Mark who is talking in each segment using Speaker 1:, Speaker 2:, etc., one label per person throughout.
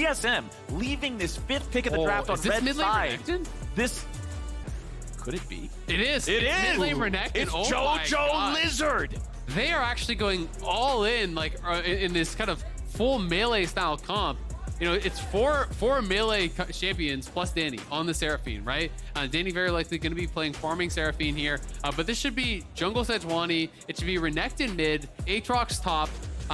Speaker 1: TSM leaving this 5th pick of the draft on red side. This could it be?
Speaker 2: It is.
Speaker 1: It is.
Speaker 2: Mid lane Renekton.
Speaker 1: It's
Speaker 2: oh
Speaker 1: JoJo Lizard.
Speaker 2: They are actually going all in, like in this kind of full melee style comp. You know, it's four melee champions plus Danny on the Seraphine, right? Danny very likely going to be playing farming Seraphine here, but this should be jungle Sejuani. It should be Renekton mid, Aatrox top.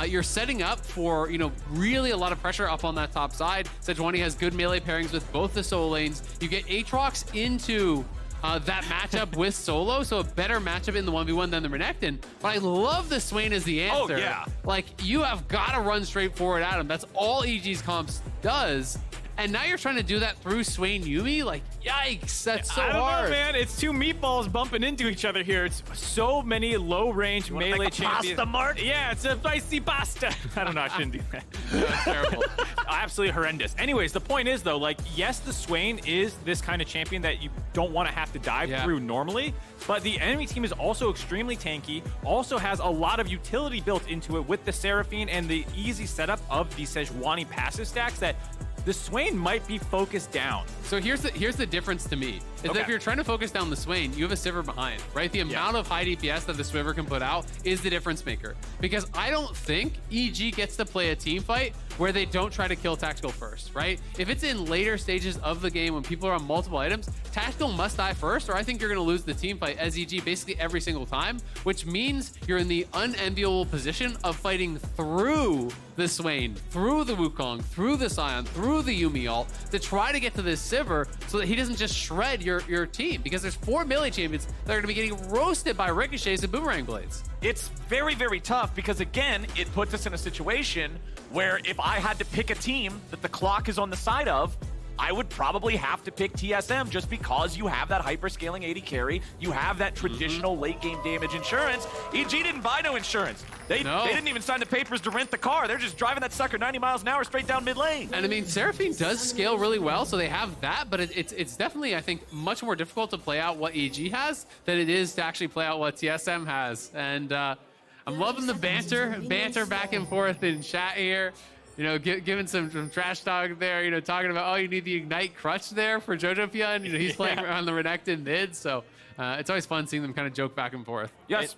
Speaker 2: You're setting up for, you know, really a lot of pressure up on that top side. Sejuani has good melee pairings with both the solo lanes. You get Aatrox into that matchup with solo, so a better matchup in the 1v1 than the Renekton. But I love the Swain as the answer.
Speaker 1: Oh, yeah.
Speaker 2: Like, you have got to run straight forward at him. That's all EG's comps does. And now you're trying to do that through Swain Yuumi? Like, yikes, that's so hard.
Speaker 3: I don't know, man. It's two meatballs bumping into each other here. It's so many low-range melee champions.
Speaker 1: Pasta mart?
Speaker 3: Yeah, it's a spicy pasta. I don't know, I shouldn't do that.
Speaker 2: That's terrible.
Speaker 3: Absolutely horrendous. Anyways, the point is, though, like, yes, the Swain is this kind of champion that you don't want to have to dive through normally, but the enemy team is also extremely tanky, also has a lot of utility built into it with the Seraphine and the easy setup of the Sejuani passive stacks that the Swain might be focused down.
Speaker 2: So here's the difference to me, is that if you're trying to focus down the Swain, you have a Sivir behind, right? The amount of high DPS that the Sivir can put out is the difference maker. Because I don't think EG gets to play a team fight where they don't try to kill Tactical first, right? If it's in later stages of the game when people are on multiple items, Tactical must die first, or I think you're gonna lose the team fight as EG basically every single time, which means you're in the unenviable position of fighting through the Swain, through the Wukong, through the Sion, through the Yuumi ult, to try to get to this Sivir so that he doesn't just shred your team, because there's 4 melee champions that are gonna be getting roasted by ricochets and boomerang blades.
Speaker 1: It's very, very tough because, again, it puts us in a situation where if I had to pick a team that the clock is on the side of, I would probably have to pick TSM just because you have that hyper-scaling 80 carry, you have that traditional late-game damage insurance. EG didn't buy no insurance. They didn't even sign the papers to rent the car. They're just driving that sucker 90 miles an hour straight down mid lane.
Speaker 2: And I mean, Seraphine does scale really well, so they have that, but it's definitely, I think, much more difficult to play out what EG has than it is to actually play out what TSM has. And I'm loving the banter back and forth in chat here. You know, giving some trash talk there, you know, talking about, oh, you need the Ignite Crutch there for Jojo Pyun. You know, he's playing on the Renekton mid, so it's always fun seeing them kind of joke back and forth.
Speaker 1: Yes,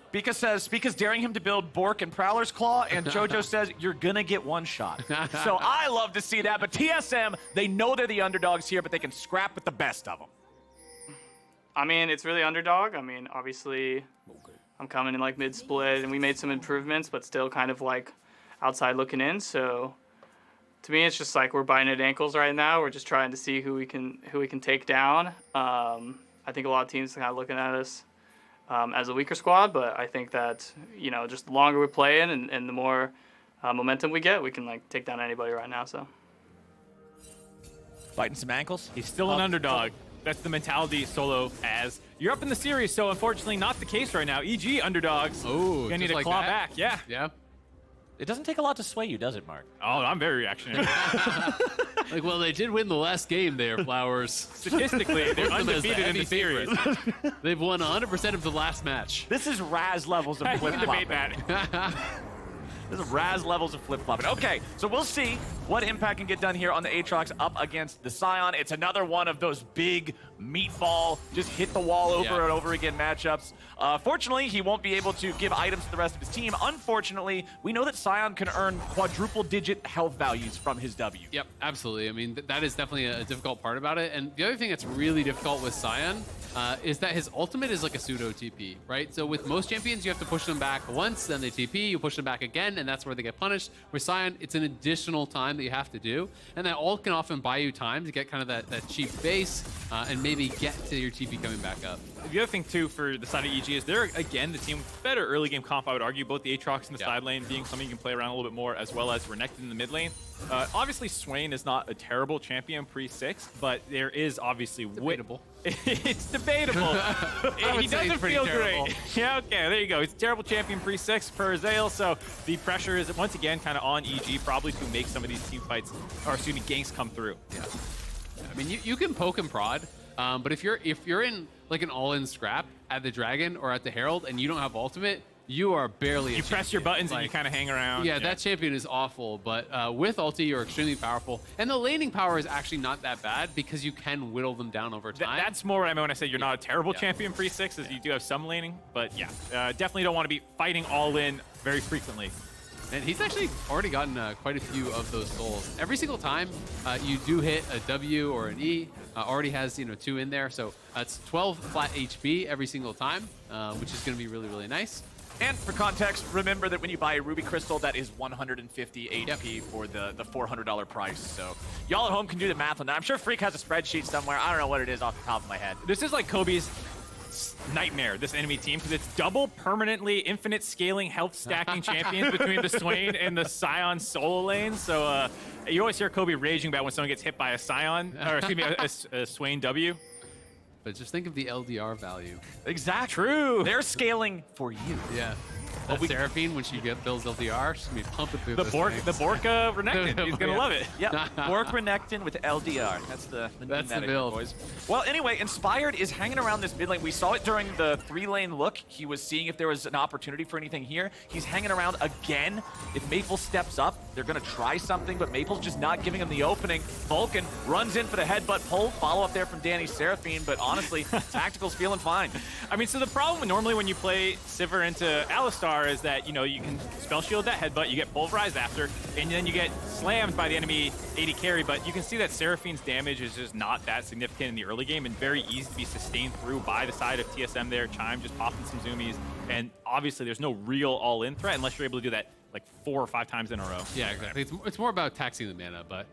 Speaker 1: Spica's daring him to build Bork and Prowler's Claw, and Jojo says, you're gonna get one shot. So I love to see that, but TSM, they know they're the underdogs here, but they can scrap with the best of them.
Speaker 4: I mean, it's really underdog. I mean, obviously, I'm coming in like mid-split, and we made some improvements, but still kind of like outside looking in, so to me, it's just like we're biting at ankles right now. We're just trying to see who we can take down. I think a lot of teams are kind of looking at us as a weaker squad, but I think that, you know, just the longer we play in and the more momentum we get, we can like take down anybody right now. So
Speaker 1: Biting some ankles.
Speaker 3: He's still an underdog. That's the mentality Solo has. You're up in the series, so unfortunately not the case right now. EG underdogs.
Speaker 2: Oh,
Speaker 3: gonna need to
Speaker 2: like
Speaker 3: claw
Speaker 2: that?
Speaker 3: back. Yeah.
Speaker 2: Yeah.
Speaker 1: It doesn't take a lot to sway you, does it, Mark?
Speaker 3: Oh, I'm very reactionary.
Speaker 2: Like, well, they did win the last game there, Flowers.
Speaker 3: Statistically, they're undefeated in the series.
Speaker 2: They've won 100% of the last match.
Speaker 1: This is Raz levels of
Speaker 3: We can debate
Speaker 1: flip-flopping.
Speaker 3: that.
Speaker 1: This is Raz levels of flip-flopping. Okay, so we'll see what impact can get done here on the Aatrox up against the Sion. It's another one of those big meatball, just hit the wall over and over again matchups. Fortunately, he won't be able to give items to the rest of his team. Unfortunately, we know that Sion can earn quadruple-digit health values from his W.
Speaker 2: Yep, absolutely. I mean, that is definitely a difficult part about it. And the other thing that's really difficult with Sion is that his ultimate is like a pseudo TP, right? So with most champions, you have to push them back once, then they TP, you push them back again, and that's where they get punished. With Sion, it's an additional time that you have to do. And that ult can often buy you time to get kind of that cheap base and maybe get to your TP coming back up.
Speaker 3: The other thing, too, for the side of EG is they're, again, the team with better early game comp, I would argue, both the Aatrox in the side lane being something you can play around a little bit more, as well as Renekton in the mid lane. Obviously, Swain is not a terrible champion pre-6, but there is obviously...
Speaker 2: Debatable.
Speaker 3: It's debatable. He doesn't feel great. Yeah, okay, there you go. He's a terrible champion pre-6 per Zale, so the pressure is, once again, kind of on EG, probably to make some of these team fights, or excuse me, ganks come through.
Speaker 2: Yeah. I mean, you can poke and prod, but if you're in like an all-in scrap at the Dragon or at the Herald and you don't have ultimate, you are barely.
Speaker 3: You press your buttons and you
Speaker 2: Like,
Speaker 3: kind of hang around.
Speaker 2: Yeah, that champion is awful, but with ulti, you're extremely powerful. And the laning power is actually not that bad because you can whittle them down over time.
Speaker 3: That's more what I mean when I say you're not a terrible champion pre-6, is you do have some laning. But yeah, definitely don't want to be fighting all in very frequently.
Speaker 2: And he's actually already gotten quite a few of those souls. Every single time you do hit a W or an E, already has 2 in there. So it's 12 flat HP every single time, which is going to be really, really nice.
Speaker 1: And for context, remember that when you buy a Ruby Crystal, that is 150 HP for the $400 price. So y'all at home can do the math on that. I'm sure Freak has a spreadsheet somewhere. I don't know what it is off the top of my head.
Speaker 3: This is like Kobe's nightmare, this enemy team, because it's double permanently infinite scaling health stacking champions between the Swain and the Scion solo lane. So you always hear Kobe raging about when someone gets hit by a Scion, or excuse me, a Swain W.
Speaker 2: But just think of the LDR value.
Speaker 1: Exactly.
Speaker 3: True.
Speaker 1: They're scaling for you.
Speaker 2: Yeah. That Seraphine, when she builds LDR, she's going to be pumping through
Speaker 3: The Bork Renekton. He's going to love it.
Speaker 1: Yeah, Bork Renekton with LDR. That's the
Speaker 2: build,
Speaker 1: boys. Well, anyway, Inspired is hanging around this mid lane. We saw it during the 3-lane look. He was seeing if there was an opportunity for anything here. He's hanging around again. If Maple steps up, they're going to try something, but Maple's just not giving him the opening. Vulcan runs in for the headbutt pull. Follow up there from Danny Seraphine, but honestly, Tactical's feeling fine.
Speaker 3: I mean, so the problem normally when you play Sivir into Alistar is that, you can spell shield that headbutt, you get pulverized after, and then you get slammed by the enemy AD carry, but you can see that Seraphine's damage is just not that significant in the early game and very easy to be sustained through by the side of TSM there. Chime just popping some zoomies, and obviously there's no real all-in threat unless you're able to do that like 4 or 5 times in a row.
Speaker 2: Yeah, exactly. It's more about taxing the mana, but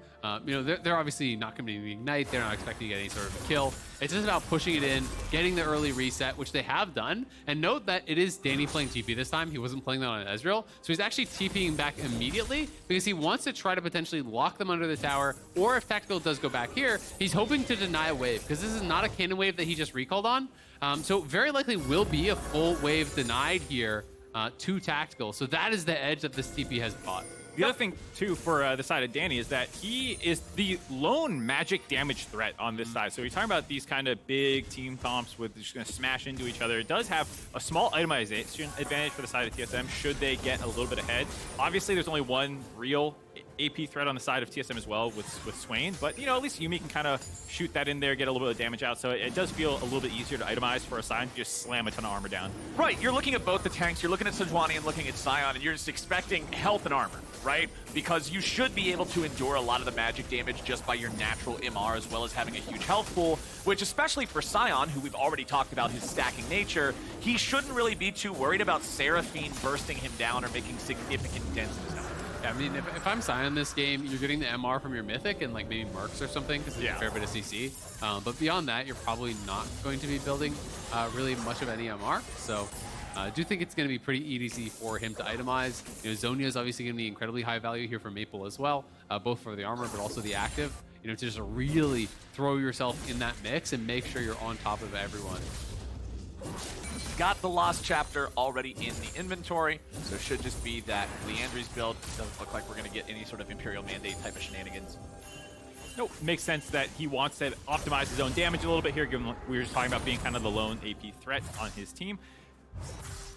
Speaker 2: they're obviously not going to ignite. They're not expecting to get any sort of kill. It's just about pushing it in, getting the early reset, which they have done. And note that it is Danny playing TP this time. He wasn't playing that on Ezreal, so he's actually TPing back immediately because he wants to try to potentially lock them under the tower. Or if Tactical does go back here, he's hoping to deny a wave because this is not a cannon wave that he just recalled on. So very likely will be a full wave denied here. To Tactical. So that is the edge that this TP has bought.
Speaker 3: The other thing, too, for the side of Danny is that he is the lone magic damage threat on this side. So you're talking about these kind of big team comps with just going to smash into each other. It does have a small itemization advantage for the side of TSM should they get a little bit ahead. Obviously, there's only one real AP threat on the side of TSM as well with Swain, but at least Yuumi can kind of shoot that in there, get a little bit of damage out, so it does feel a little bit easier to itemize for a Scion to just slam a ton of armor down.
Speaker 1: Right, you're looking at both the tanks, you're looking at Sejuani and looking at Scion, and you're just expecting health and armor, right? Because you should be able to endure a lot of the magic damage just by your natural MR, as well as having a huge health pool, which especially for Scion, who we've already talked about his stacking nature, he shouldn't really be too worried about Seraphine bursting him down or making significant dents in his health.
Speaker 2: Yeah, I mean, if I'm Scion this game, you're getting the MR from your Mythic and like maybe Mercs or something because there's a fair bit of CC. But beyond that, you're probably not going to be building really much of any MR. So I do think it's going to be pretty easy for him to itemize. Zonia is obviously going to be incredibly high value here for Maple as well, both for the armor but also the active. To just really throw yourself in that mix and make sure you're on top of everyone.
Speaker 1: Got the Lost Chapter already in the inventory, so it should just be that Leandri's build. Doesn't look like we're going to get any sort of Imperial Mandate type of shenanigans.
Speaker 3: Nope, makes sense that he wants to optimize his own damage a little bit here, given we were just talking about being kind of the lone AP threat on his team.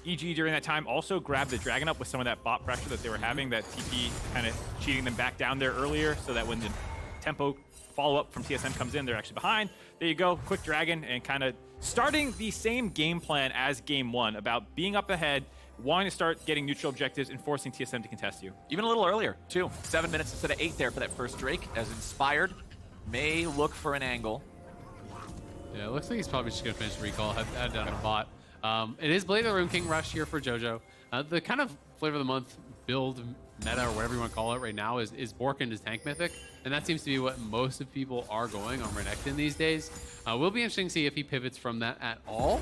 Speaker 3: EG during that time also grabbed the Dragon up with some of that bot pressure that they were having, that TP kind of cheating them back down there earlier, so that when the tempo follow-up from TSM comes in, they're actually behind. There you go, quick Dragon, and kind of starting the same game plan as game one about being up ahead, wanting to start getting neutral objectives and forcing TSM to contest you.
Speaker 1: Even a little earlier, too. 7 minutes instead of 8 there for that first Drake, as Inspired may look for an angle.
Speaker 2: Yeah, it looks like he's probably just going to finish the recall, head down the bot. It is Blade of the Rune King Rush here for JoJo. The kind of flavor of the month build meta, or whatever you want to call it right now, is Bork and his tank mythic, and that seems to be what most of people are going on Renekton these days. Will be interesting to see if he pivots from that at all.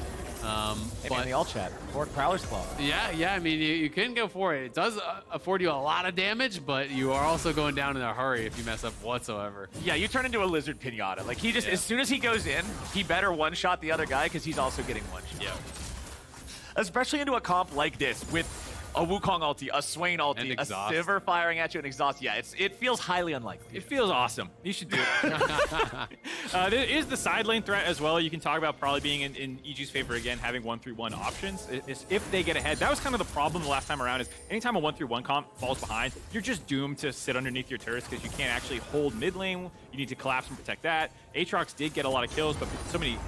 Speaker 1: Maybe in the all chat, Bork Prowler's Claw.
Speaker 2: Yeah, I mean, you can go for it. It does afford you a lot of damage, but you are also going down in a hurry if you mess up whatsoever.
Speaker 1: Yeah, you turn into a lizard pinata. Like, he just, as soon as he goes in, he better one-shot the other guy, because he's also getting one-shot.
Speaker 2: Yeah.
Speaker 1: Especially into a comp like this, with A Wukong ulti, a Swain
Speaker 2: And
Speaker 1: ulti, a
Speaker 2: exhaust.
Speaker 1: Sivir firing at you, and exhaust. Yeah, it feels highly unlikely.
Speaker 3: It feels awesome. You should do it. There is the side lane threat as well. You can talk about probably being in EG's favor again, having 1-3-1 options. If they get ahead, that was kind of the problem the last time around. Is anytime a 1-3-1 comp falls behind, you're just doomed to sit underneath your turrets because you can't actually hold mid lane. You need to collapse and protect that. Aatrox did get a lot of kills, but so many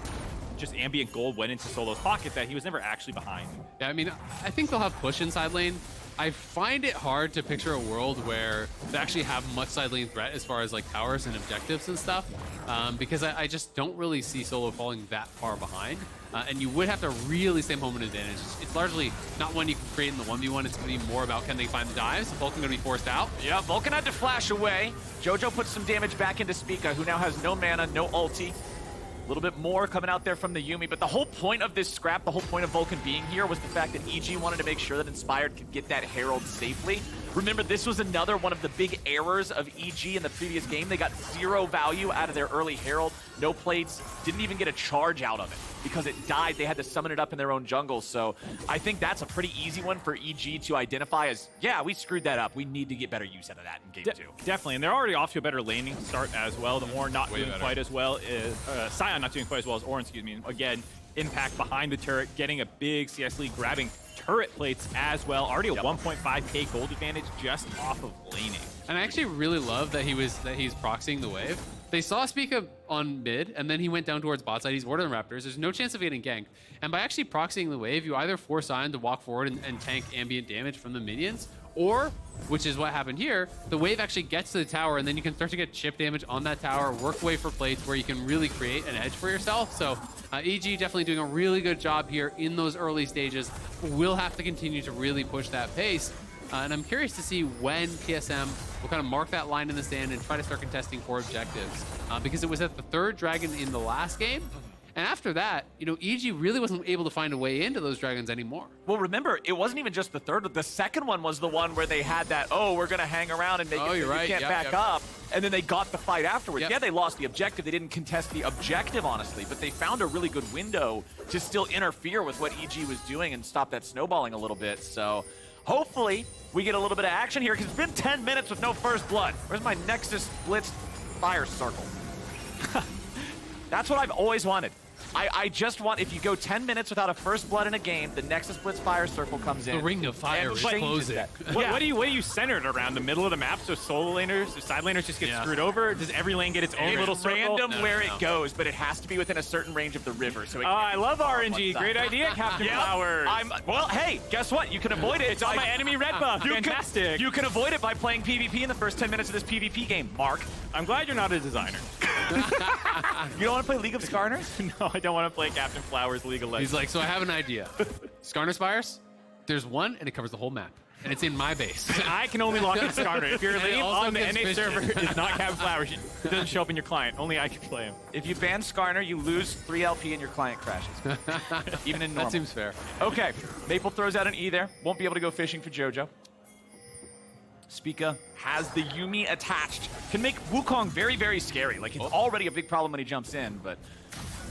Speaker 3: just ambient gold went into Solo's pocket that he was never actually behind.
Speaker 2: Yeah, I mean, I think they'll have push in side lane. I find it hard to picture a world where they actually have much side lane threat as far as like towers and objectives and stuff, because I just don't really see Solo falling that far behind. And you would have to really stay home an advantage. It's largely not one you can create in the 1v1. It's going to be more about can they find the dives. Vulcan going to be forced out.
Speaker 1: Yeah, Vulcan had to flash away. Jojo puts some damage back into Spica, who now has no mana, no ulti. A little bit more coming out there from the Yuumi, but the whole point of this scrap, the whole point of Vulcan being here was the fact that EG wanted to make sure that Inspired could get that Herald safely. Remember, this was another one of the big errors of EG in the previous game. They got 0 value out of their early Herald, no plates, didn't even get a charge out of it. Because it died, they had to summon it up in their own jungle. So I think that's a pretty easy one for EG to identify as, yeah, we screwed that up. We need to get better use out of that in game 2.
Speaker 3: Definitely, and they're already off to a better laning start as well. The Ornn not
Speaker 2: Way
Speaker 3: doing
Speaker 2: better.
Speaker 3: quite as well, Sion not doing quite as well as Ornn, excuse me. Again, impact behind the turret, getting a big CS lead, grabbing turret plates as well. Already a 1.5k gold advantage just off of laning.
Speaker 2: And I actually really love that he's proxying the wave. They saw Spica on mid, and then he went down towards bot side. He's warded on Raptors. There's no chance of getting ganked. And by actually proxying the wave, you either force Sion to walk forward and tank ambient damage from the minions, or, which is what happened here, the wave actually gets to the tower, and then you can start to get chip damage on that tower, work away for plates where you can really create an edge for yourself. So EG definitely doing a really good job here in those early stages. We'll have to continue to really push that pace. And I'm curious to see when TSM will kind of mark that line in the sand and try to start contesting for objectives. Because it was at the 3rd dragon in the last game. And after that, you know, EG really wasn't able to find a way into those dragons anymore.
Speaker 1: Well, remember, it wasn't even just the 3rd. The 2nd one was the one where they had that, oh, we're going to hang around and make it so
Speaker 2: you're right.
Speaker 1: you can't
Speaker 2: Yep,
Speaker 1: back
Speaker 2: yep.
Speaker 1: up. And then they got the fight afterwards.
Speaker 2: Yep.
Speaker 1: Yeah, they lost the objective. They didn't contest the objective, honestly. But they found a really good window to still interfere with what EG was doing and stop that snowballing a little bit. So hopefully we get a little bit of action here, because it's been 10 minutes with no first blood. Where's my Nexus Blitz fire circle? That's what I've always wanted. I just want, if you go 10 minutes without a first blood in a game, the Nexus Blitz fire circle comes in.
Speaker 2: The ring of fire
Speaker 1: and
Speaker 2: is
Speaker 1: changes
Speaker 2: closing.
Speaker 1: that.
Speaker 3: What do you center it around? The middle of the map, so solo laners, side laners just get screwed over? Does every lane get its own
Speaker 1: It's
Speaker 3: little circle?
Speaker 1: random where
Speaker 2: no.
Speaker 1: it goes, but it has to be within a certain range of the river. So it can't
Speaker 3: I
Speaker 1: be
Speaker 3: love
Speaker 1: far on one
Speaker 3: RNG.
Speaker 1: side.
Speaker 3: Great idea, Captain
Speaker 1: Yep.
Speaker 3: Flowers.
Speaker 1: Well, hey, guess what? You can avoid it.
Speaker 3: It's on my enemy red buff. Fantastic.
Speaker 1: You can avoid it by playing PvP in the first 10 minutes of this PvP game, Mark.
Speaker 3: I'm glad you're not a designer.
Speaker 1: You don't want to play League of Skarners?
Speaker 3: No, I don't want to play Captain Flowers League of Legends.
Speaker 2: He's like, so I have an idea. Skarner Spires, there's one, and it covers the whole map. And it's in my base.
Speaker 3: I can only lock in Skarner. If your
Speaker 2: And it
Speaker 3: name
Speaker 2: also
Speaker 3: on the
Speaker 2: gives
Speaker 3: NA
Speaker 2: fish.
Speaker 3: server is not Captain Flowers, it doesn't show up in your client. Only I can play him.
Speaker 1: If you ban Skarner, you lose 3 LP and your client crashes. Even in normal.
Speaker 2: That seems fair.
Speaker 1: Okay, Maple throws out an E there. Won't be able to go fishing for Jojo. Spica has the Yuumi attached. Can make Wukong very, very scary. Like, it's already a big problem when he jumps in, but...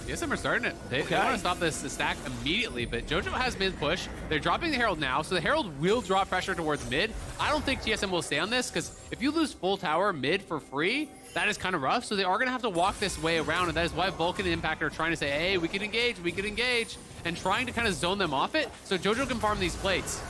Speaker 2: TSM are starting it. They want to stop this stack immediately, but Jojo has mid push. They're dropping the Herald now, so the Herald will draw pressure towards mid. I don't think TSM will stay on this, because if you lose full tower mid for free, that is kind of rough. So they are going to have to walk this way around, and that is why Vulcan and Impact are trying to say, hey, we can engage, and trying to kind of zone them off it, so Jojo can farm these plates.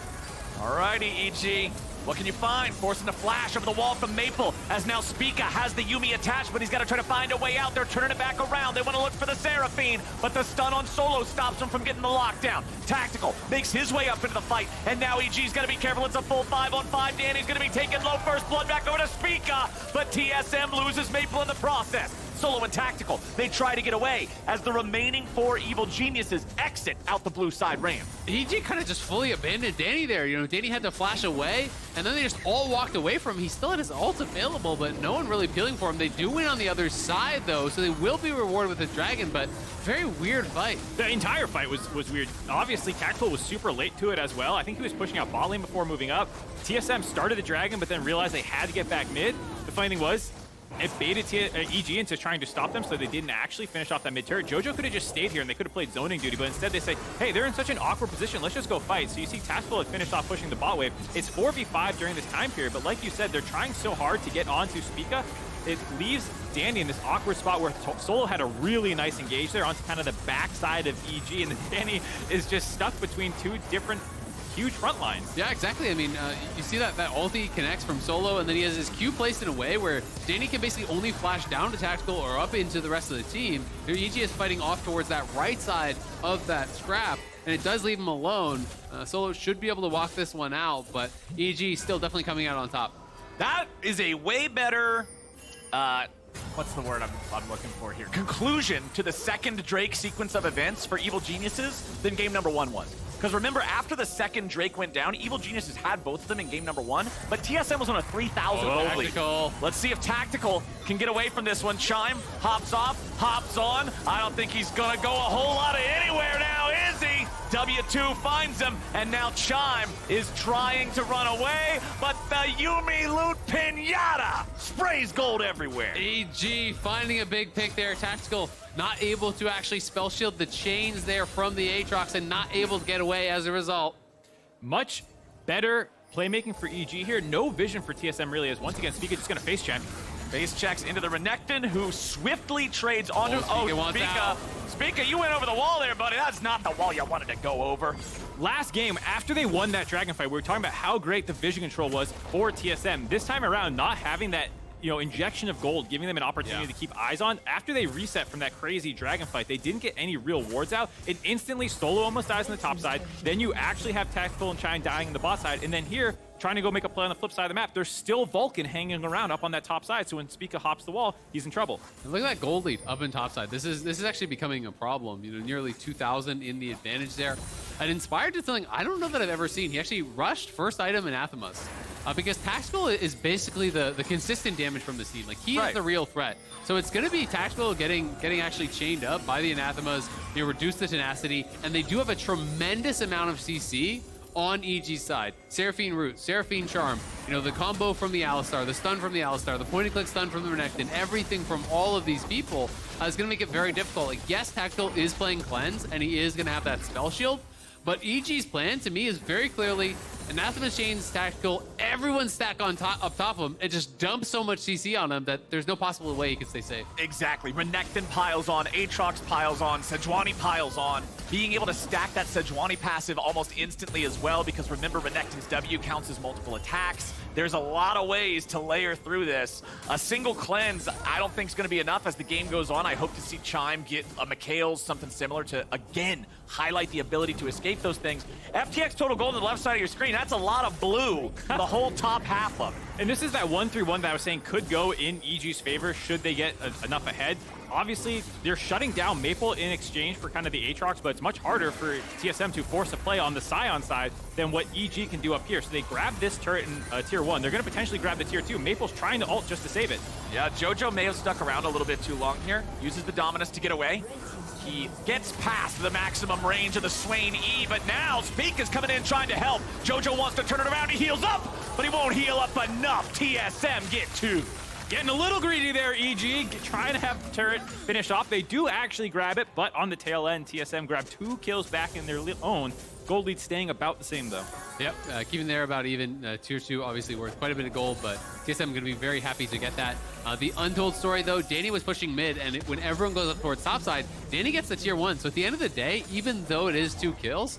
Speaker 1: Alrighty, EG. What can you find? Forcing the flash over the wall from Maple, as now Spica has the Yuumi attached, but he's got to try to find a way out. They're turning it back around. They want to look for the Seraphine, but the stun on Solo stops him from getting the lockdown. Tactical makes his way up into the fight, and now EG's got to be careful. It's a full 5-on-5. Danny's going to be taking low first blood back over to Spica, but TSM loses Maple in the process. Solo and Tactical, they try to get away as the remaining 4 evil geniuses exit out the blue side ramp.
Speaker 2: EG kind of just fully abandoned Danny there. You know, Danny had to flash away, and then they just all walked away from him. He still had his ult available, but no one really peeling for him. They do win on the other side, though, so they will be rewarded with a dragon, but very weird fight.
Speaker 3: The entire fight was weird. Obviously, Tactical was super late to it as well. I think he was pushing out bot lane before moving up. TSM started the dragon, but then realized they had to get back mid. The funny thing was, it baited EG into trying to stop them, so they didn't actually finish off that mid turret. Jojo could have just stayed here and they could have played zoning duty, but instead they say, hey, they're in such an awkward position, let's just go fight. So you see Tactical had finished off pushing the bot wave. It's 4v5 during this time period, but like you said, they're trying so hard to get onto Spica. It leaves Danny in this awkward spot where Solo had a really nice engage there onto kind of the backside of EG, and then Danny is just stuck between two different huge front lines.
Speaker 2: Yeah, exactly. I mean, you see that ulti connects from Solo, and then he has his Q placed in a way where Danny can basically only flash down to Tactical or up into the rest of the team. Here, EG is fighting off towards that right side of that scrap, and it does leave him alone. Solo should be able to walk this one out, but EG still definitely coming out on top.
Speaker 1: That is a way better, what's the word I'm looking for here? Conclusion to the second Drake sequence of events for Evil Geniuses than game number 1 was. Because remember, after the second Drake went down, Evil Geniuses had both of them in game number 1, but TSM was on a 3,000 gold lead. Let's see if Tactical can get away from this one. Chime hops off, hops on. I don't think he's gonna go a whole lot of anywhere now, is he? W2 finds him, and now Chime is trying to run away, but the Yumi Loot Pinata sprays gold everywhere.
Speaker 2: EG finding a big pick there. Tactical not able to actually spell shield the chains there from the Aatrox and not able to get away as a result.
Speaker 3: Much better playmaking for EG here. No vision for TSM really, as once again, Spica just going to face check.
Speaker 1: Face checks into the Renekton, who swiftly trades onto... Spica, you went over the wall there, buddy. That's not the wall you wanted to go over.
Speaker 3: Last game, after they won that dragon fight, we were talking about how great the vision control was for TSM. This time around, not having that injection of gold, giving them an opportunity to keep eyes on. After they reset from that crazy dragon fight, they didn't get any real wards out. It instantly Solo almost dies on the top side. Then you actually have Tactical and Chine dying in the bot side. And then here, trying to go make a play on the flip side of the map, there's still Vulcan hanging around up on that top side. So when Spica hops the wall, he's in trouble.
Speaker 2: And look at that gold lead up in top side. This is actually becoming a problem. Nearly 2,000 in the advantage there. And Inspired did something I don't know that I've ever seen. He actually rushed first item Anathemas. Because Tactical is basically the consistent damage from this team. Like, he is the real threat. So it's going to be Tactical getting actually chained up by the Anathemas. They reduce the tenacity, and they do have a tremendous amount of CC on EG's side. Seraphine Root, Seraphine Charm, the combo from the Alistar, the stun from the Alistar, the point-and-click stun from the Renekton, everything from all of these people is going to make it very difficult. Like, yes, Tactical is playing Cleanse, and he is going to have that spell shield, but EG's plan, to me, is very clearly Anathema chains Tactical, everyone stack up top of him, and just dump so much CC on him that there's no possible way he can stay safe.
Speaker 1: Exactly. Renekton piles on, Aatrox piles on, Sejuani piles on. Being able to stack that Sejuani passive almost instantly as well, because remember, Renekton's W counts as multiple attacks. There's a lot of ways to layer through this. A single cleanse, I don't think is going to be enough as the game goes on. I hope to see Chime get a Mikhail's, something similar to, again, highlight the ability to escape those things. FTX total gold on the left side of your screen, that's a lot of blue, the whole top half of it.
Speaker 3: And this is that 1-3-1 that I was saying could go in EG's favor should they get enough ahead. Obviously, they're shutting down Maple in exchange for kind of the Aatrox, but it's much harder for TSM to force a play on the Scion side than what EG can do up here. So they grab this turret in tier 1. They're going to potentially grab the tier 2. Maple's trying to ult just to save it.
Speaker 1: Yeah, Jojo may have stuck around a little bit too long here. Uses the Dominus to get away. He gets past the maximum range of the Swain E, but now Spica's coming in trying to help. Jojo wants to turn it around. He heals up, but he won't heal up enough. TSM get 2.
Speaker 3: Getting a little greedy there, EG, trying to have the turret finished off. They do actually grab it, but on the tail end, TSM grabbed 2 kills back in their own. Gold lead staying about the same, though.
Speaker 2: Yep, keeping there about even. Tier 2 obviously worth quite a bit of gold, but TSM going to be very happy to get that. The untold story, though, Danny was pushing mid, and when everyone goes up towards topside, Danny gets the tier 1. So at the end of the day, even though it is 2 kills,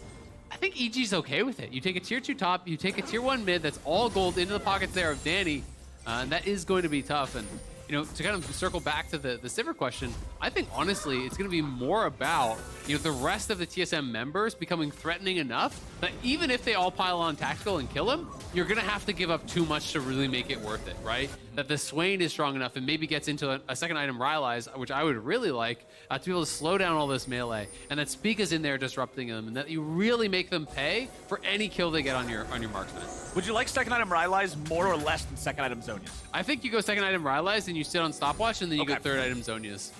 Speaker 2: I think EG's okay with it. You take a tier 2 top, you take a tier 1 mid, that's all gold into the pockets there of Danny. And that is going to be tough. And, to kind of circle back to the Sivir question, I think, honestly, it's going to be more about, the rest of the TSM members becoming threatening enough that even if they all pile on Tactical and kill him, you're going to have to give up too much to really make it worth it, right? That the Swain is strong enough and maybe gets into a second item, Rylai's, which I would really like, to be able to slow down all this melee, and that Spica's in there disrupting them, and that you really make them pay for any kill they get on your marksman.
Speaker 1: Would you like second item Rylai's more or less than second item Zhonya's?
Speaker 2: I think you go second item Rylai's and you sit on stopwatch, and then you go third item Zhonya's.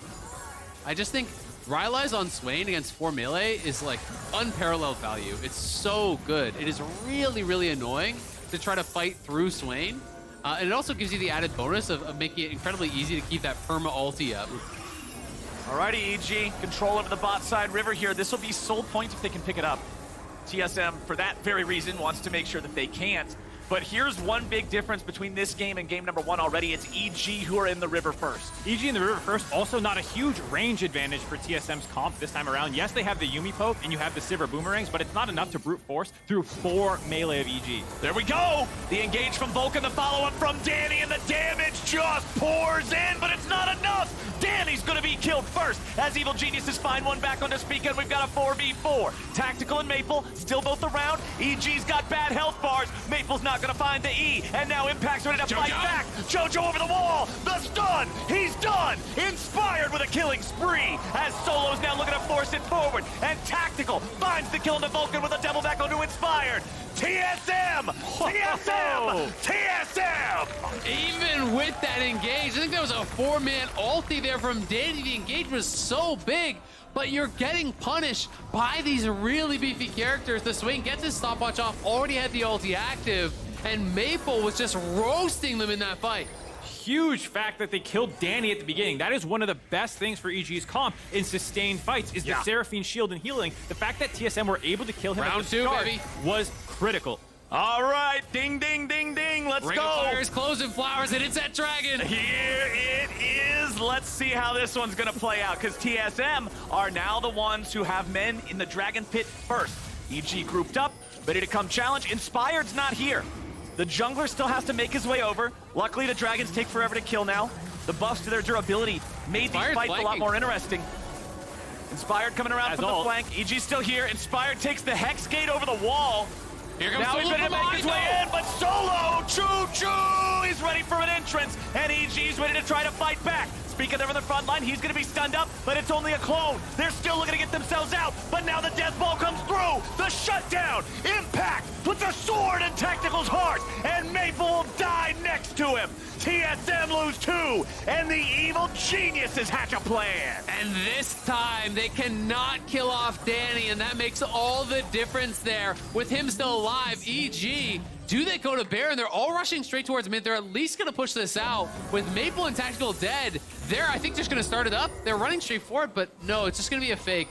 Speaker 2: I just think Rylai's on Swain against 4 melee is like unparalleled value. It's so good. It is really, really annoying to try to fight through Swain. And it also gives you the added bonus of making it incredibly easy to keep that perma ulti up.
Speaker 1: Alrighty, EG, control over the bot side. River here, this will be sole point if they can pick it up. TSM, for that very reason, wants to make sure that they can't. But here's one big difference between this game and game number 1 already. It's EG who are in the river first.
Speaker 3: EG in the river first, also not a huge range advantage for TSM's comp this time around. Yes, they have the Yumi poke and you have the Sivir boomerangs, but it's not enough to brute force through 4 melee of EG.
Speaker 1: There we go! The engage from Vulcan, the follow-up from Danny, and the damage just pours in, but it's not enough! Danny's gonna be killed first as Evil Geniuses find one back on Speaker, and we've got a 4v4. Tactical and Maple still both around. EG's got bad health bars. Maple's not gonna find the E, and now Impact's ready to fight back. Jojo over the wall. The stun. He's done. Inspired with a killing spree as Solo's now looking to force it forward, and Tactical finds the kill on the Vulcan with a double back onto Inspired. TSM! TSM! TSM!
Speaker 2: Even with that engage, I think there was a 4-man ulti there from Danny. The engage was so big, but you're getting punished by these really beefy characters. The Swain gets his stopwatch off, already had the ulti active, and Maple was just roasting them in that fight.
Speaker 3: Huge fact that they killed Danny at the beginning. That is one of the best things for EG's comp in sustained fights is the Seraphine shield and healing. The fact that TSM were able to kill him
Speaker 2: Round
Speaker 3: at the
Speaker 2: 2,
Speaker 3: start
Speaker 2: baby.
Speaker 3: was critical.
Speaker 1: All right, ding, ding, ding, ding. Let's
Speaker 2: Ring
Speaker 1: go.
Speaker 2: of Fire is closing flowers, and it's that dragon.
Speaker 1: Here it is. Let's see how this one's going to play out, because TSM are now the ones who have men in the Dragon Pit first. EG grouped up, ready to come challenge. Inspired's not here. The jungler still has to make his way over. Luckily, the dragons take forever to kill now. The buffs to their durability made these fights a lot more interesting. Inspired coming around from the flank. EG's still here. Inspired takes the Hex Gate over the wall.
Speaker 2: Here comes
Speaker 1: Now he's ready to make his way in, but Solo, choo-choo, he's ready for an entrance, and EG's ready to try to fight back. Speaking there on the front line, he's going to be stunned up, but it's only a clone. They're still looking to get themselves out, but now the death ball comes through. The shutdown, Impact puts a sword in Tactical's heart, and Maple will die next to him. TSM lose 2, and the Evil Geniuses hatch a plan.
Speaker 2: And this time, they cannot kill off Danny, and that makes all the difference there. With him still alive, EG, do they go to Baron? They're all rushing straight towards mid. They're at least going to push this out. With Maple and Tactical dead, they're, I think, just going to start it up. They're running straight forward, but no, it's just going to be a fake.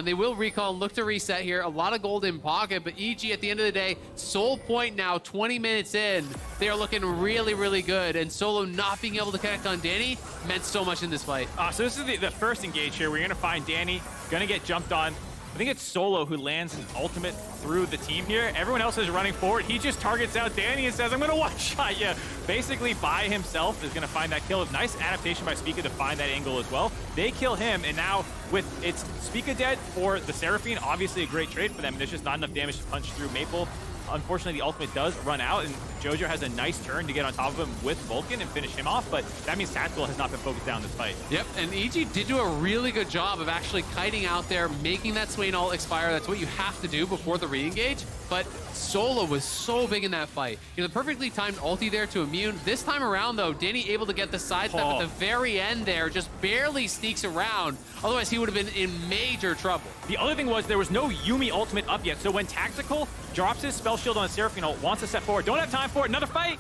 Speaker 2: They will recall and look to reset here. A lot of gold in pocket, but EG at the end of the day, Soul Point now, 20 minutes in. They are looking really, really good. And Solo not being able to connect on Danny meant so much in this fight.
Speaker 3: So this is the first engage here. We're going to find Danny, going to get jumped on. I think it's Solo who lands an ultimate through the team here. Everyone else is running forward. He just targets out Danny and says, I'm going to one-shot you. Basically, by himself is going to find that kill. Nice adaptation by Spica to find that angle as well. They kill him, and now with it's Spica dead for the Seraphine, obviously a great trade for them. There's just not enough damage to punch through Maple. Unfortunately, the ultimate does run out, and Jojo has a nice turn to get on top of him with Vulcan and finish him off, but that means Tactical has not been focused down this fight.
Speaker 2: Yep, and EG did do a really good job of actually kiting out there, making that Swain ult expire. That's what you have to do before the re-engage, but Solo was so big in that fight. You know, the perfectly timed ulti there to immune. This time around, though, Danny able to get the sidestep at the very end there, just barely sneaks around. Otherwise, he would have been in major trouble.
Speaker 3: The other thing was there was no Yumi ultimate up yet, so when Tactical drops his spell shield on Seraphine ult, wants to step forward, don't have time for it, another fight?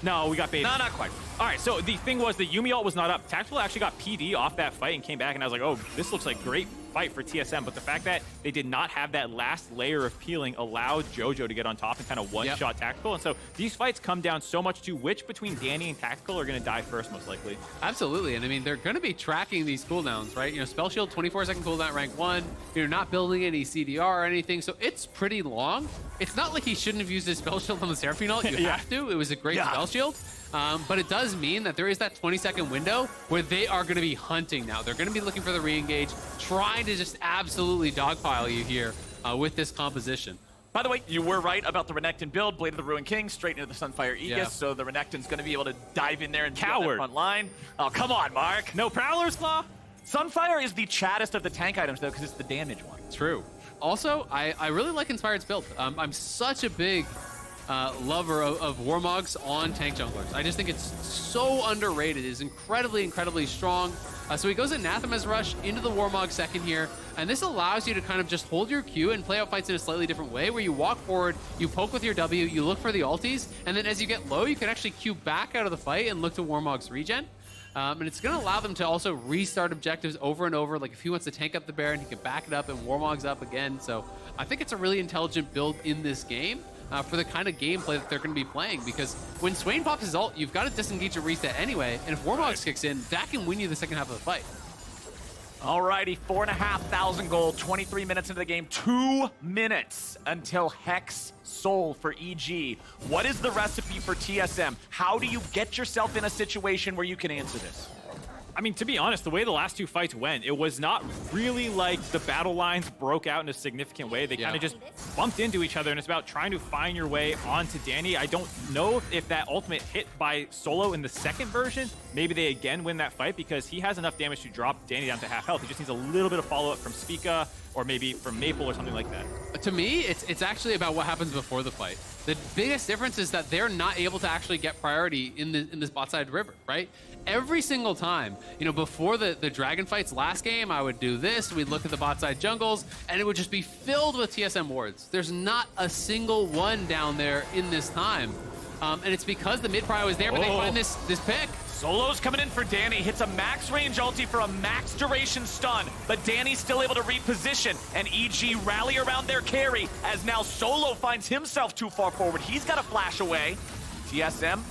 Speaker 3: No, we got baited.
Speaker 1: No, not quite.
Speaker 3: All right, so the thing was the Yumi ult was not up. Tactical actually got PD off that fight and came back, and I was like, oh, this looks like great fight for TSM, but the fact that they did not have that last layer of peeling allowed Jojo to get on top and kind of one-shot Tactical, and so these fights come down so much to which between Danny and Tactical are going to die first, most likely.
Speaker 2: Absolutely, and I mean, they're going to be tracking these cooldowns, right? You know, Spell Shield, 24-second cooldown, rank 1. You're not building any CDR or anything, so it's pretty long. It's not like he shouldn't have used his Spell Shield on the Seraphine ult. You have to. It was a great Spell Shield. But it does mean that there is that 20-second window where they are going to be hunting now. They're going to be looking for the re-engage, trying to just absolutely dogpile you here with this composition.
Speaker 1: By the way, you were right about the Renekton build. Blade of the Ruined King straight into the Sunfire Aegis, so the Renekton's going to be able to dive in there and be on that front line. Oh, come on, Mark.
Speaker 3: No Prowler's Claw?
Speaker 1: Sunfire is the chattest of the tank items, though, because it's the damage one.
Speaker 2: True. Also, I really like Inspired's build. I'm such a big lover of Warmogs on tank junglers. I just think it's so underrated. It's incredibly, incredibly strong. So he goes Anathema's Rush into the Warmog second here, and this allows you to kind of just hold your Q and play out fights in a slightly different way, where you walk forward, you poke with your W, you look for the ultis, and then as you get low, you can actually Q back out of the fight and look to Warmog's regen. And it's going to allow them to also restart objectives over and over. Like if he wants to tank up the Baron, he can back it up and Warmog's up again. So I think it's a really intelligent build in this game for the kind of gameplay that they're going to be playing. Because when Swain pops his ult, you've got to disengage a reset anyway. And if Warmog's kicks in, that can win you the second half of the fight.
Speaker 1: Alrighty, 4,500 gold, 23 minutes into the game, 2 minutes until Hex Soul for EG. What is the recipe for TSM? How do you get yourself in a situation where you can answer this?
Speaker 3: I mean, to be honest, the way the last two fights went, it was not really like the battle lines broke out in a significant way. They kind of just bumped into each other, and it's about trying to find your way onto Danny. I don't know if that ultimate hit by Solo in the second version, maybe they again win that fight because he has enough damage to drop Danny down to half health. He just needs a little bit of follow-up from Spica or maybe from Maple or something like that.
Speaker 2: To me, it's actually about what happens before the fight. The biggest difference is that they're not able to actually get priority in this bot side river, right? Every single time, you know, before the dragon fights last game, I would do this. We'd look at the bot side jungles, and it would just be filled with TSM wards. There's not a single one down there in this time. And it's because the mid prio is there, but they find this pick.
Speaker 1: Solo's coming in for Danny, hits a max range ulti for a max duration stun, but Danny's still able to reposition, and EG rally around their carry as now Solo finds himself too far forward. He's got to flash away. TSM,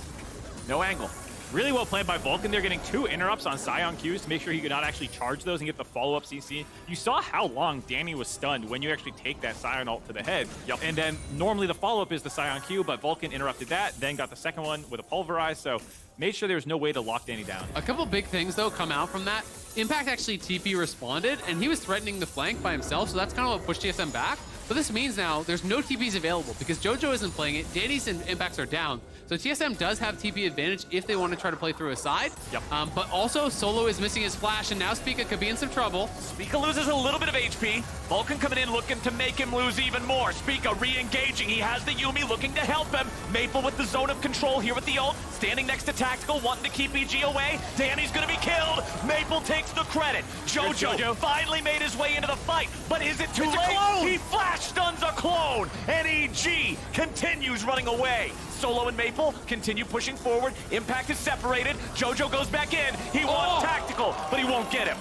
Speaker 1: no angle.
Speaker 3: Really well played by Vulcan. They're getting 2 interrupts on Scion Qs to make sure he could not actually charge those and get the follow-up CC. You saw how long Danny was stunned when you actually take that Scion ult to the head.
Speaker 1: Yep.
Speaker 3: And then normally the follow-up is the Scion Q, but Vulcan interrupted that, then got the second one with a Pulverize, so made sure there was no way to lock Danny down.
Speaker 2: A couple big things, though, come out from that. Impact actually TP responded, and he was threatening the flank by himself, so that's kind of what pushed TSM back. But this means now there's no TPs available because JoJo isn't playing it. Danny's and Impacts are down. So TSM does have TP advantage if they want to try to play through a side.
Speaker 1: Yep.
Speaker 2: But also Solo is missing his flash, and now Spica could be in some trouble.
Speaker 1: Spica loses a little bit of HP. Vulcan coming in looking to make him lose even more. Spica re-engaging. He has the Yuumi looking to help him. Maple with the zone of control here with the ult. Standing next to Tactical, wanting to keep EG away. Danny's going to be killed. Maple takes the credit. JoJo finally made his way into the fight, but is it too late? He flash stuns a clone, and EG continues running away. Solo and Maple continue pushing forward. Impact is separated. JoJo goes back in. He wants Tactical, but he won't get him.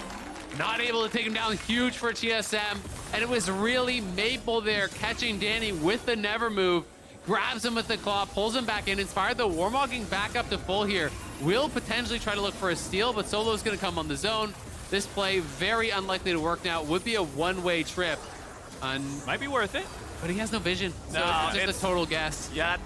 Speaker 2: Not able to take him down. Huge for TSM. And it was really Maple there catching Danny with the never move. Grabs him with the claw, pulls him back in. Inspired the Warmogging back up to full here. Will potentially try to look for a steal, but Solo's going to come on the zone. This play very unlikely to work now. Would be a one-way trip.
Speaker 3: Might be worth it.
Speaker 2: But he has no vision. So
Speaker 1: No,
Speaker 2: it's just a total guess.
Speaker 1: Yeah,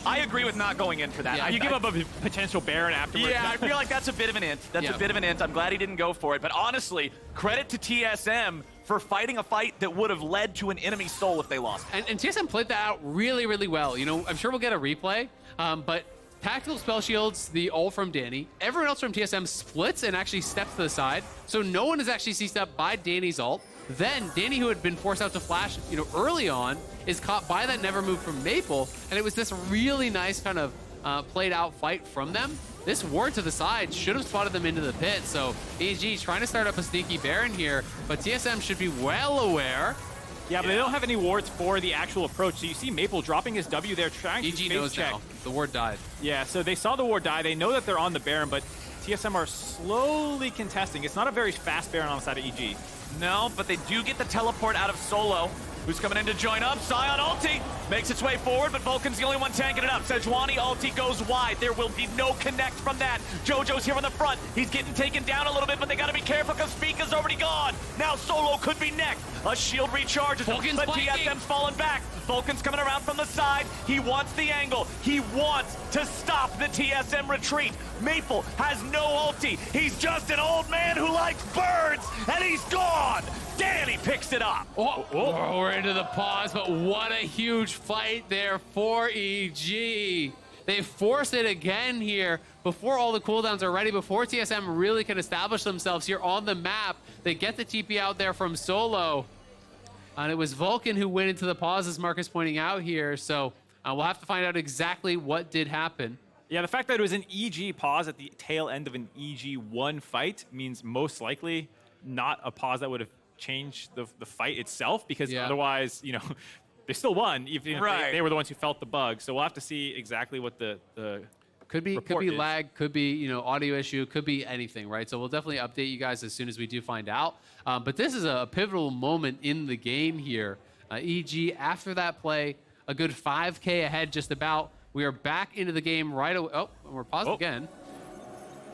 Speaker 1: I agree with not going in for that.
Speaker 2: Yeah,
Speaker 3: You give up a potential Baron afterwards.
Speaker 1: Yeah, I feel like that's a bit of an int. That's a bit of an int. I'm glad he didn't go for it. But honestly, credit to TSM for fighting a fight that would have led to an enemy soul if they lost.
Speaker 2: And TSM played that out really, really well. You know, I'm sure we'll get a replay, but Tactical spell shields the ult from Danny. Everyone else from TSM splits and actually steps to the side. So no one is actually CC'd up by Danny's ult. Then Danny, who had been forced out to flash, you know, early on, is caught by that never move from Maple. And it was this really nice kind of played out fight from them. This ward to the side should have spotted them into the pit. So EG trying to start up a sneaky Baron here, but TSM should be well aware.
Speaker 3: Yeah, but they don't have any wards for the actual approach. So you see Maple dropping his W there, trying to
Speaker 2: EG
Speaker 3: face
Speaker 2: knows
Speaker 3: check.
Speaker 2: now. The ward died.
Speaker 3: Yeah, so they saw the ward die. They know that they're on the Baron, but TSM are slowly contesting. It's not a very fast Baron on the side of EG.
Speaker 1: No, but they do get the teleport out of Solo, who's coming in to join up. Scion ulti makes its way forward, but Vulcan's the only one tanking it up. Sejuani ulti goes wide. There will be no connect from that. JoJo's here on the front. He's getting taken down a little bit, but they got to be careful because Spica's already gone. Now Solo could be next. A shield recharges,
Speaker 2: Vulcan's
Speaker 1: but
Speaker 2: flanking.
Speaker 1: TSM's falling back. Vulcan's coming around from the side. He wants the angle. He wants to stop the TSM retreat. Maple has no ulti. He's just an old man who likes birds, and he's gone. Danny picks it up.
Speaker 2: We're into the pause, but what a huge fight there for EG. They force it again here before all the cooldowns are ready, before TSM really can establish themselves here on the map. They get the TP out there from Solo. And it was Vulcan who went into the pause, as Marcus pointing out here. So we'll have to find out exactly what did happen.
Speaker 3: Yeah, the fact that it was an EG pause at the tail end of an EG1 fight means most likely not a pause that would have changed the fight itself, because otherwise, you know, they still won, even if they were the ones who felt the bug. So we'll have to see exactly what the
Speaker 2: could be
Speaker 3: is.
Speaker 2: lag, could be, you know, audio issue, could be anything, right? So we'll definitely update you guys as soon as we do find out. But this is a pivotal moment in the game here. EG, after that play, a good 5K ahead just about. We are back into the game right away. Oh, we're paused again.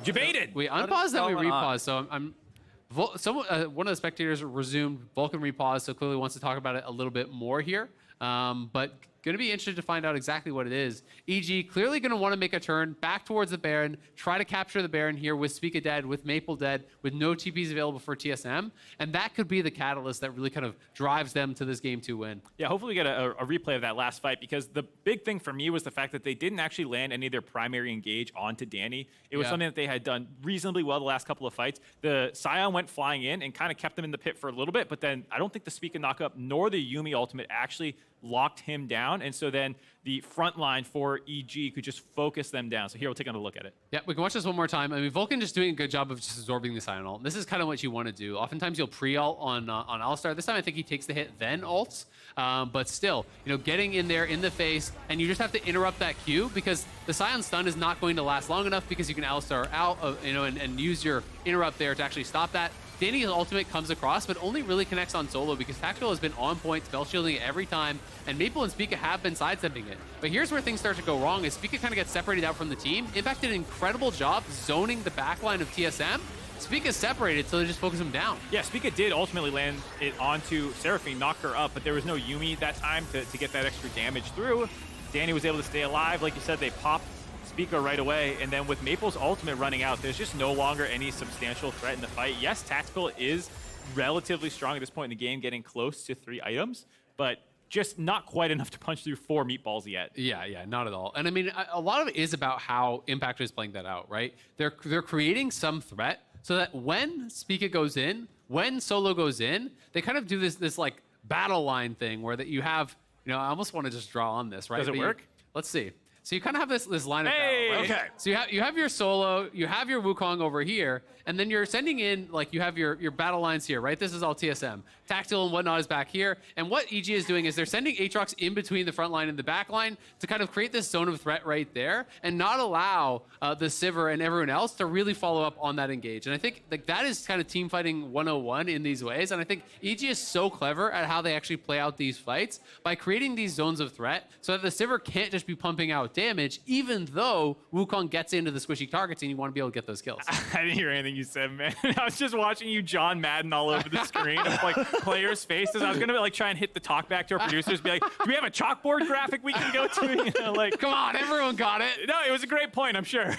Speaker 3: Debated.
Speaker 2: We unpaused, then we repaused. So one of the spectators resumed Vulcan repause, so clearly wants to talk about it a little bit more here. But going to be interested to find out exactly what it is. EG clearly going to want to make a turn back towards the Baron, try to capture the Baron here with Speaka dead, with Maple dead, with no TPs available for TSM. And that could be the catalyst that really kind of drives them to this Game 2 win.
Speaker 3: Yeah, hopefully we get a replay of that last fight, because the big thing for me was the fact that they didn't actually land any of their primary engage onto Danny. It was something that they had done reasonably well the last couple of fights. The Scion went flying in and kind of kept them in the pit for a little bit, but then I don't think the Speaka knockup nor the Yuumi ultimate actually locked him down, and so then the front line for EG could just focus them down. So here, we'll take another look at it.
Speaker 2: Yeah, we can watch this one more time. I mean, Vulcan just doing a good job of just absorbing the Scion ult. This is kind of what you want to do. Oftentimes, you'll pre-ult on Alistar. This time, I think he takes the hit, then ults. But still, you know, getting in there in the face, and you just have to interrupt that Q, because the Scion stun is not going to last long enough, because you can Alistar out, and use your interrupt there to actually stop that. Danny's ultimate comes across, but only really connects on solo, because Tactical has been on point, spell shielding it every time, and Maple and Speaka have been sidestepping it. But here's where things start to go wrong, is Speaka kind of gets separated out from the team. Impact did an incredible job zoning the backline of TSM. Speaka's separated, so they just focus him down.
Speaker 3: Yeah, Speaka did ultimately land it onto Seraphine, knock her up, but there was no Yuumi that time to get that extra damage through. Danny was able to stay alive. Like you said, they popped Speaka right away, and then with Maple's ultimate running out, there's just no longer any substantial threat in the fight. Yes, Tactical is relatively strong at this point in the game, getting close to 3 items, but just not quite enough to punch through 4 meatballs yet.
Speaker 2: Yeah, not at all. And I mean, a lot of it is about how Impact is playing that out, right? They're creating some threat so that when Speaka goes in, when Solo goes in, they kind of do this like battle line thing where that you have, you know, I almost want to just draw on this, right?
Speaker 3: Does it work?
Speaker 2: Let's see. So you kind of have this line of
Speaker 3: Hey!
Speaker 2: battle, right?
Speaker 1: Okay.
Speaker 2: So you have your Solo, you have your Wukong over here, and then you're sending in, like, you have your battle lines here, right? This is all TSM. Tactical and whatnot is back here. And what EG is doing is they're sending Aatrox in between the front line and the back line to kind of create this zone of threat right there and not allow the Sivir and everyone else to really follow up on that engage. And I think that is kind of team fighting 101 in these ways. And I think EG is so clever at how they actually play out these fights by creating these zones of threat so that the Sivir can't just be pumping out damage, even though Wukong gets into the squishy targets and you want to be able to get those kills.
Speaker 3: I didn't hear anything you said, man. I was just watching you John Madden all over the screen of like players' faces. I was gonna like try and hit the talk back to our producers, be like, "Do we have a chalkboard graphic we can go to?" You know, like,
Speaker 2: Come on, everyone got it.
Speaker 3: no, it was a great point, I'm sure.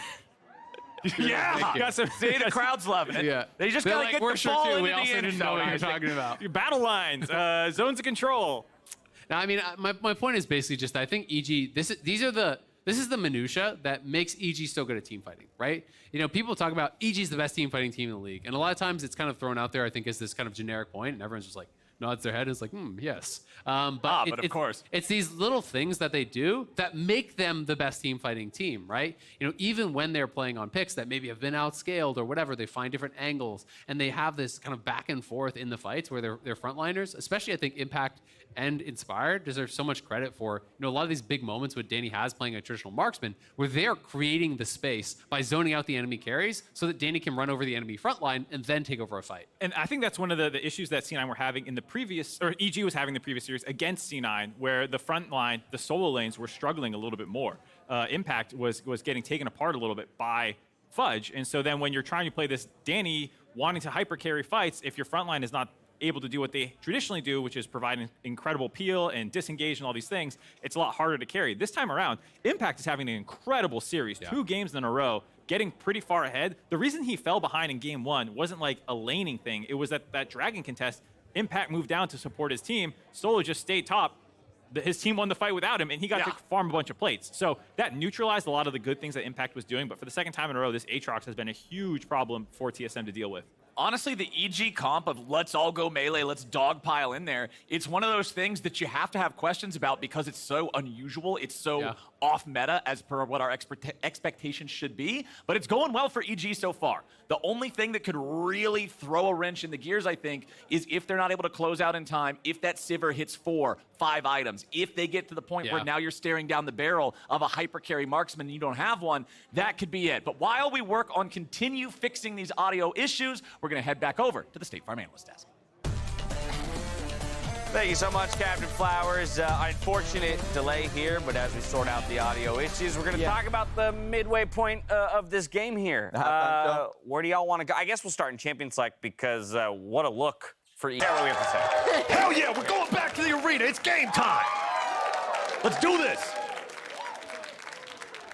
Speaker 1: Yeah.
Speaker 3: Got some,
Speaker 1: See, the crowd's loving it.
Speaker 2: Yeah.
Speaker 1: They just
Speaker 2: They're
Speaker 1: gotta
Speaker 2: like,
Speaker 1: get
Speaker 2: we're
Speaker 1: the
Speaker 2: sure
Speaker 1: ball
Speaker 2: too.
Speaker 1: into
Speaker 2: We
Speaker 1: the
Speaker 2: also
Speaker 1: end
Speaker 2: didn't know what you're
Speaker 1: zone.
Speaker 2: talking about.
Speaker 3: battle lines, zones of control.
Speaker 2: Now, I mean, my point is basically just that I think EG, this is the minutia that makes EG so good at team fighting, right? You know, people talk about EG's the best team fighting team in the league, and a lot of times it's kind of thrown out there, I think, as this kind of generic point, and everyone's just like, nods their head, is like, yes. But
Speaker 1: of course.
Speaker 2: It's these little things that they do that make them the best team fighting team, right? You know, even when they're playing on picks that maybe have been outscaled or whatever, they find different angles, and they have this kind of back and forth in the fights where they're frontliners, especially I think Impact and Inspired deserve so much credit for, you know, a lot of these big moments with Danny has playing a traditional marksman where they're creating the space by zoning out the enemy carries so that Danny can run over the enemy front line and then take over a fight.
Speaker 3: And I think that's one of the issues that C9 were having in the previous, or EG was having the previous series against C9, where the front line, the solo lanes were struggling a little bit more. Impact was getting taken apart a little bit by Fudge. And so then when you're trying to play this Danny wanting to hyper carry fights, if your front line is not able to do what they traditionally do, which is provide an incredible peel and disengage and all these things, it's a lot harder to carry. This time around, Impact is having an incredible series, 2 games in a row, getting pretty far ahead. The reason he fell behind in game 1 wasn't like a laning thing. It was that Dragon contest, Impact moved down to support his team. Solo just stayed top. His team won the fight without him, and he got to farm a bunch of plates. So that neutralized a lot of the good things that Impact was doing, but for the second time in a row, this Aatrox has been a huge problem for TSM to deal with.
Speaker 1: Honestly, the EG comp of let's all go melee, let's dogpile in there, it's one of those things that you have to have questions about because it's so unusual, it's so off meta as per what our expectations should be, but it's going well for EG so far. The only thing that could really throw a wrench in the gears, I think, is if they're not able to close out in time, if that Sivir hits 4, 5 items, if they get to the point where now you're staring down the barrel of a hyper carry marksman and you don't have one, that could be it. But while we work on continue fixing these audio issues, we're going to head back over to the State Farm Analyst Desk.
Speaker 5: Thank you so much, Captain Flowers. Unfortunate delay here, but as we sort out the audio issues, we're going to talk about the midway point of this game here. Where do y'all want to go? I guess we'll start in Champions Select because what a look for EG. What do we have to say?
Speaker 1: Hell yeah, we're going back to the arena. It's game time. Let's do this.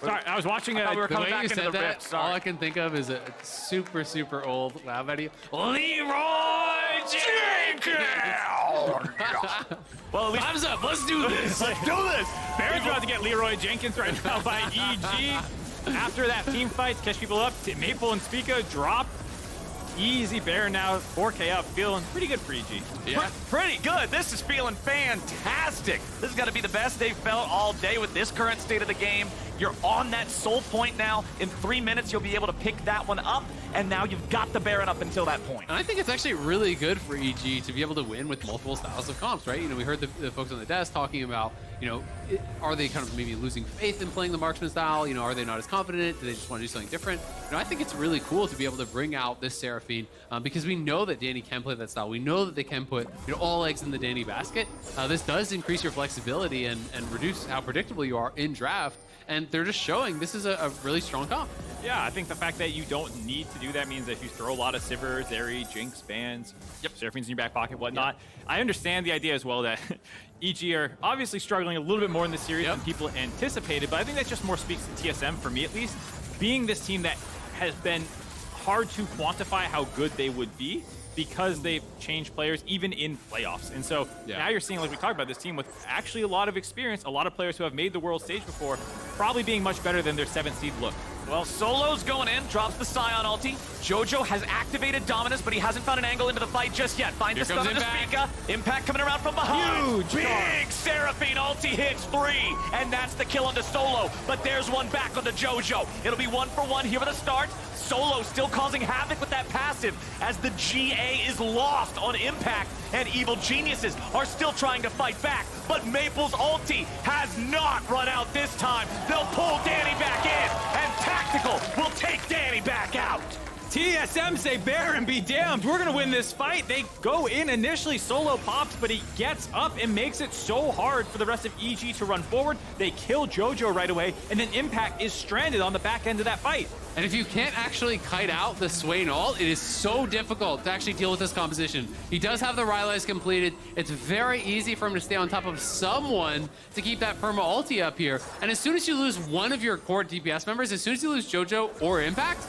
Speaker 3: Sorry, I was watching
Speaker 1: we were
Speaker 2: The
Speaker 1: coming
Speaker 2: way
Speaker 1: back
Speaker 2: you
Speaker 1: into
Speaker 2: said
Speaker 1: the
Speaker 2: that,
Speaker 1: rift. Sorry.
Speaker 2: all I can think of is a super, super old loud video. Leroy Jenkins!
Speaker 1: Well, at least
Speaker 2: Time's up. Let's do this.
Speaker 1: let's do this.
Speaker 3: Baron's about to get Leroy Jenkins right now by EG. After that team fight to catch people up, Maple and Spica drop. Easy Baron now, 4K up, feeling pretty good for EG.
Speaker 2: Yeah.
Speaker 1: Pretty good. This is feeling fantastic. This has got to be the best they've felt all day with this current state of the game. You're on that soul point now. In 3 minutes, you'll be able to pick that one up, and now you've got the Baron up until that point.
Speaker 2: And I think it's actually really good for EG to be able to win with multiple styles of comps, right? You know, we heard the folks on the desk talking about, you know, are they kind of maybe losing faith in playing the marksman style? You know, are they not as confident? Do they just want to do something different? You know, I think it's really cool to be able to bring out this Seraphine because we know that Danny can play that style. We know that they can put, you know, all eggs in the Danny basket. This does increase your flexibility and reduce how predictable you are in draft. And they're just showing this is a really strong comp.
Speaker 3: Yeah, I think the fact that you don't need to do that means that if you throw a lot of Sivir, Zeri, Jinx, Bans, Seraphine's in your back pocket, whatnot. I understand the idea as well that EG are obviously struggling a little bit more in this series than people anticipated, but I think that just more speaks to TSM, for me at least, being this team that has been hard to quantify how good they would be because they've changed players even in playoffs. And so now you're seeing, like we talked about, this team with actually a lot of experience, a lot of players who have made the world stage before, probably being much better than their 7th seed look.
Speaker 1: Well, Solo's going in, drops the Scion ulti. Jojo has activated Dominus, but he hasn't found an angle into the fight just yet. Find the stun to Spica. Impact coming around from behind.
Speaker 3: Huge
Speaker 1: Big Seraphine ulti hits 3, and that's the kill onto Solo. But there's one back onto Jojo. It'll be 1-for-1 here for the start. Solo still causing havoc with that passive as the GA is lost on Impact, and Evil Geniuses are still trying to fight back. But Maple's ulti has not run out this time. They'll pull Danny back in, and Tactical will take Danny back out.
Speaker 3: TSM say Baron be damned. We're gonna win this fight. They go in initially, Solo pops, but he gets up and makes it so hard for the rest of EG to run forward. They kill Jojo right away, and then Impact is stranded on the back end of that fight.
Speaker 2: And if you can't actually kite out the Swain ult, it is so difficult to actually deal with this composition. He does have the Rylai's completed. It's very easy for him to stay on top of someone to keep that perma ulti up here. And as soon as you lose one of your core DPS members, as soon as you lose Jojo or Impact,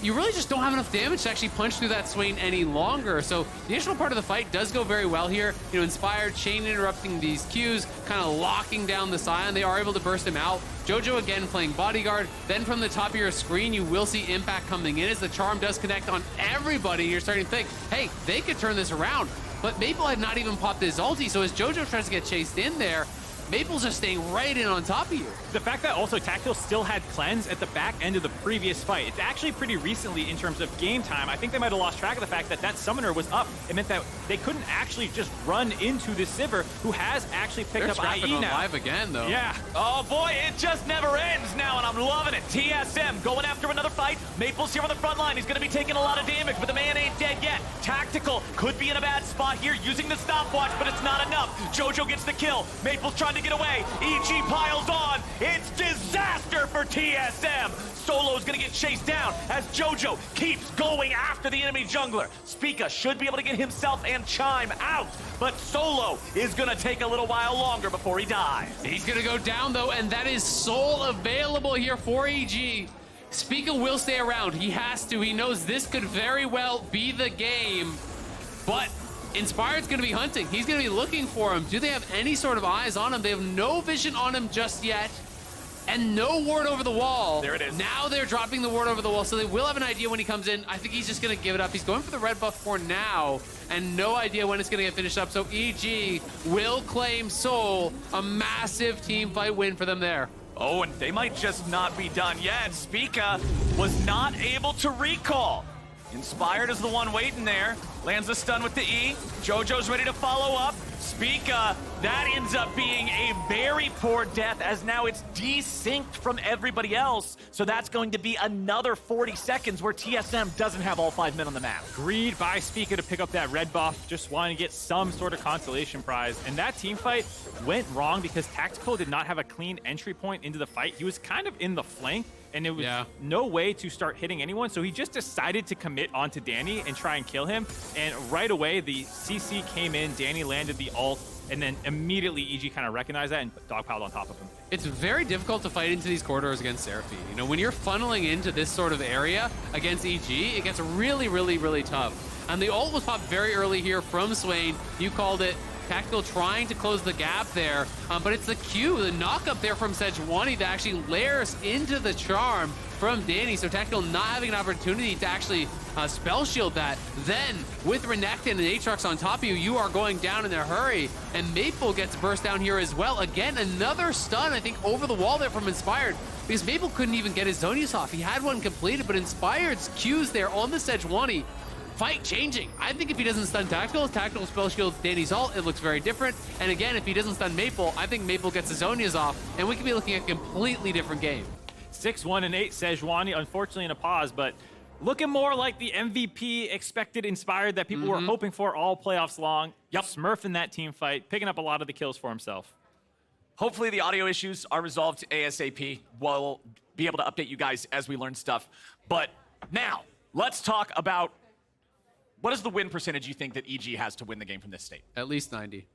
Speaker 2: you really just don't have enough damage to actually punch through that Swain any longer. So the initial part of the fight does go very well here. You know, Inspired, chain interrupting these Qs, kind of locking down the Scion. They are able to burst him out. Jojo again playing bodyguard. Then from the top of your screen, you will see Impact coming in as the charm does connect on everybody. You're starting to think, hey, they could turn this around. But Maple had not even popped his ulti, so as Jojo tries to get chased in there, Maple's just staying right in on top of you.
Speaker 3: The fact that also Tactical still had cleanse at the back end of the previous fight, it's actually pretty recently in terms of game time. I think they might have lost track of the fact that that summoner was up. It meant that they couldn't actually just run into this Sivir, who has actually picked up IE now.
Speaker 2: Live again, though.
Speaker 3: Yeah.
Speaker 1: Oh boy, it just never ends now, and I'm loving it. TSM going after another fight. Maple's here on the front line. He's going to be taking a lot of damage, but the man ain't dead yet. Tactical could be in a bad spot here, using the stopwatch, but it's not enough. Jojo gets the kill. Maple's trying to get away. EG piles on. It's disaster for TSM. Solo's going to get chased down as Jojo keeps going after the enemy jungler. Spica should be able to get himself and Chime out, but Solo is going to take a little while longer before he dies.
Speaker 2: He's going to go down, though, and that is Soul available here for EG. Spica will stay around. He has to. He knows this could very well be the game, but Inspired's going to be hunting. He's going to be looking for him. Do they have any sort of eyes on him? They have no vision on him just yet. And no ward over the wall.
Speaker 1: There it is.
Speaker 2: Now they're dropping the ward over the wall, so they will have an idea when he comes in. I think he's just going to give it up. He's going for the red buff for now, and no idea when it's going to get finished up. So EG will claim Soul. A massive team fight win for them there.
Speaker 1: Oh, and they might just not be done yet. Spica was not able to recall. Inspired is the one waiting there. Lands the stun with the E. JoJo's ready to follow up. Spica, that ends up being a very poor death as now it's desynced from everybody else. So that's going to be another 40 seconds where TSM doesn't have all 5 men on the map.
Speaker 3: Greed by Spica to pick up that red buff, just wanting to get some sort of consolation prize. And that team fight went wrong because Tactical did not have a clean entry point into the fight. He was kind of in the flank, and there was no way to start hitting anyone. So he just decided to commit onto Danny and try and kill him. And right away, the CC came in, Danny landed the ult, and then immediately EG kind of recognized that and dogpiled on top of him.
Speaker 2: It's very difficult to fight into these corridors against Seraphine. You know, when you're funneling into this sort of area against EG, it gets really, really, really tough. And the ult was popped very early here from Swain. You called it. Tactical trying to close the gap there, but it's the Q, the knock up there from Sejuani that actually layers into the charm from Danny, so Tactical not having an opportunity to actually spell shield that. Then, with Renekton and Aatrox on top of you, you are going down in a hurry, and Maple gets burst down here as well. Again, another stun, I think, over the wall there from Inspired, because Maple couldn't even get his Zonius off. He had one completed, but Inspired's Q's there on the Sejuani. Fight changing. I think if he doesn't stun Tactical spell shields Danny's ult, it looks very different. And again, if he doesn't stun Maple, I think Maple gets his Zonias off, and we could be looking at a completely different game.
Speaker 3: 6-1 and 8 Sejuani, unfortunately in a pause, but looking more like the MVP expected Inspired that people were hoping for all playoffs long. Smurfing that team fight, picking up a lot of the kills for himself.
Speaker 1: Hopefully the audio issues are resolved ASAP. We'll be able to update you guys as we learn stuff. But now, let's talk about what is the win percentage you think that EG has to win the game from this state?
Speaker 2: At least 90.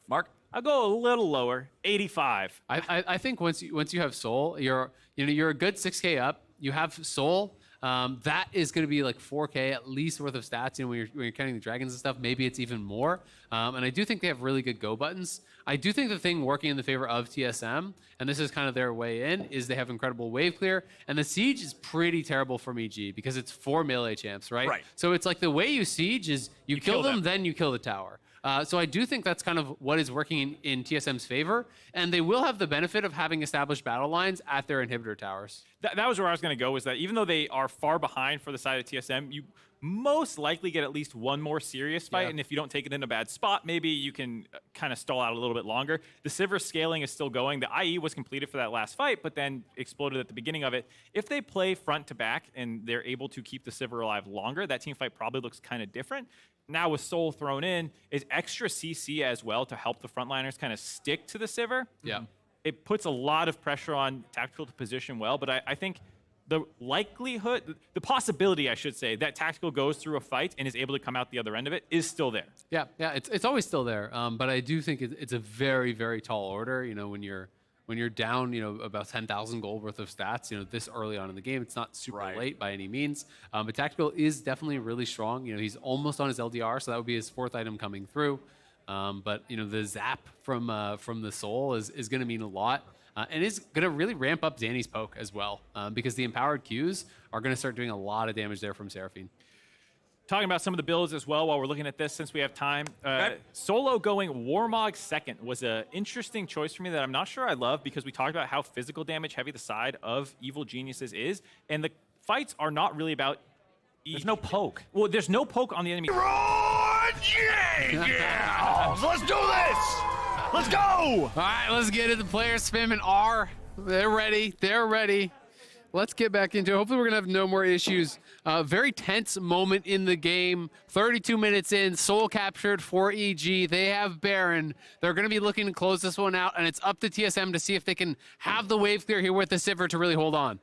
Speaker 1: Mark?
Speaker 3: I'll go a little lower, 85.
Speaker 2: I think once you have Soul, you're a good 6K up. You have Soul. That is going to be like 4K at least worth of stats. You know, when you're counting the dragons and stuff, maybe it's even more. And I do think they have really good go buttons. I do think the thing working in the favor of TSM, and this is kind of their way in, is they have incredible wave clear. And the siege is pretty terrible from EG because it's 4 melee champs, right?
Speaker 1: Right.
Speaker 2: So it's like the way you siege is you kill them, then you kill the tower. So I do think that's kind of what is working in TSM's favor, and they will have the benefit of having established battle lines at their inhibitor towers.
Speaker 3: That was where I was going to go, was that even though they are far behind for the side of TSM, you most likely get at least one more serious fight, and if you don't take it in a bad spot, maybe you can kind of stall out a little bit longer. The Sivir scaling is still going. The IE was completed for that last fight, but then exploded at the beginning of it. If they play front to back and they're able to keep the Sivir alive longer, that team fight probably looks kind of different. Now with Soul thrown in, is extra CC as well to help the frontliners kind of stick to the Sivir.
Speaker 2: Yeah.
Speaker 3: It puts a lot of pressure on Tactical to position well, but I think the likelihood, the possibility, I should say, that Tactical goes through a fight and is able to come out the other end of it is still there.
Speaker 2: Yeah, it's always still there. But I do think it's a very, very tall order. You know, when you're down, you know, about 10,000 gold worth of stats, you know, this early on in the game, it's not super late by any means. But Tactical is definitely really strong. You know, he's almost on his LDR, so that would be his 4th item coming through. But you know, the zap from the Soul is going to mean a lot. And is going to really ramp up Danny's poke as well, because the empowered Qs are going to start doing a lot of damage there from Seraphine.
Speaker 3: Talking about some of the builds as well while we're looking at this, since we have time. Solo going Warmog second was an interesting choice for me that I'm not sure I love, because we talked about how physical damage heavy the side of Evil Geniuses is, and the fights are not really about...
Speaker 1: There's no poke.
Speaker 3: Well, there's no poke on the enemy.
Speaker 1: Yeah! Let's do this! Let's go!
Speaker 2: All right, let's get it. The players spamming R. They're ready. They're ready. Let's get back into it. Hopefully we're going to have no more issues. Very tense moment in the game. 32 minutes in, Soul captured for EG. They have Baron. They're going to be looking to close this one out, and it's up to TSM to see if they can have the wave clear here with the Sivir to really hold on.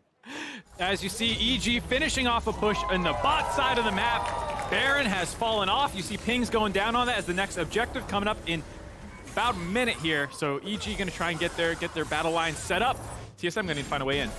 Speaker 3: As you see, EG finishing off a push in the bot side of the map. Baron has fallen off. You see pings going down on that as the next objective coming up in about a minute here. So EG going to try and get their battle line set up. TSM going to need to find a way in.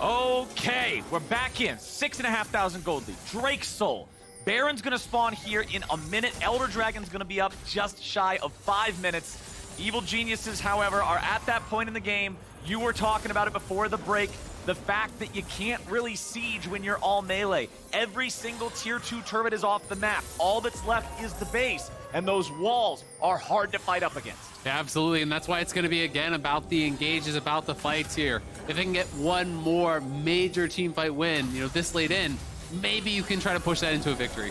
Speaker 1: Okay, we're back in. 6,500 gold lead. Drake's Soul. Baron's going to spawn here in a minute. Elder Dragon's going to be up just shy of 5 minutes. Evil Geniuses, however, are at that point in the game. You were talking about it before the break. The fact that you can't really siege when you're all melee. Every single tier 2 turret is off the map. All that's left is the base, and those walls are hard to fight up against.
Speaker 2: Yeah, absolutely, and that's why it's going to be, again, about the engages, about the fights here. If they can get one more major team fight win, this late in, maybe you can try to push that into a victory.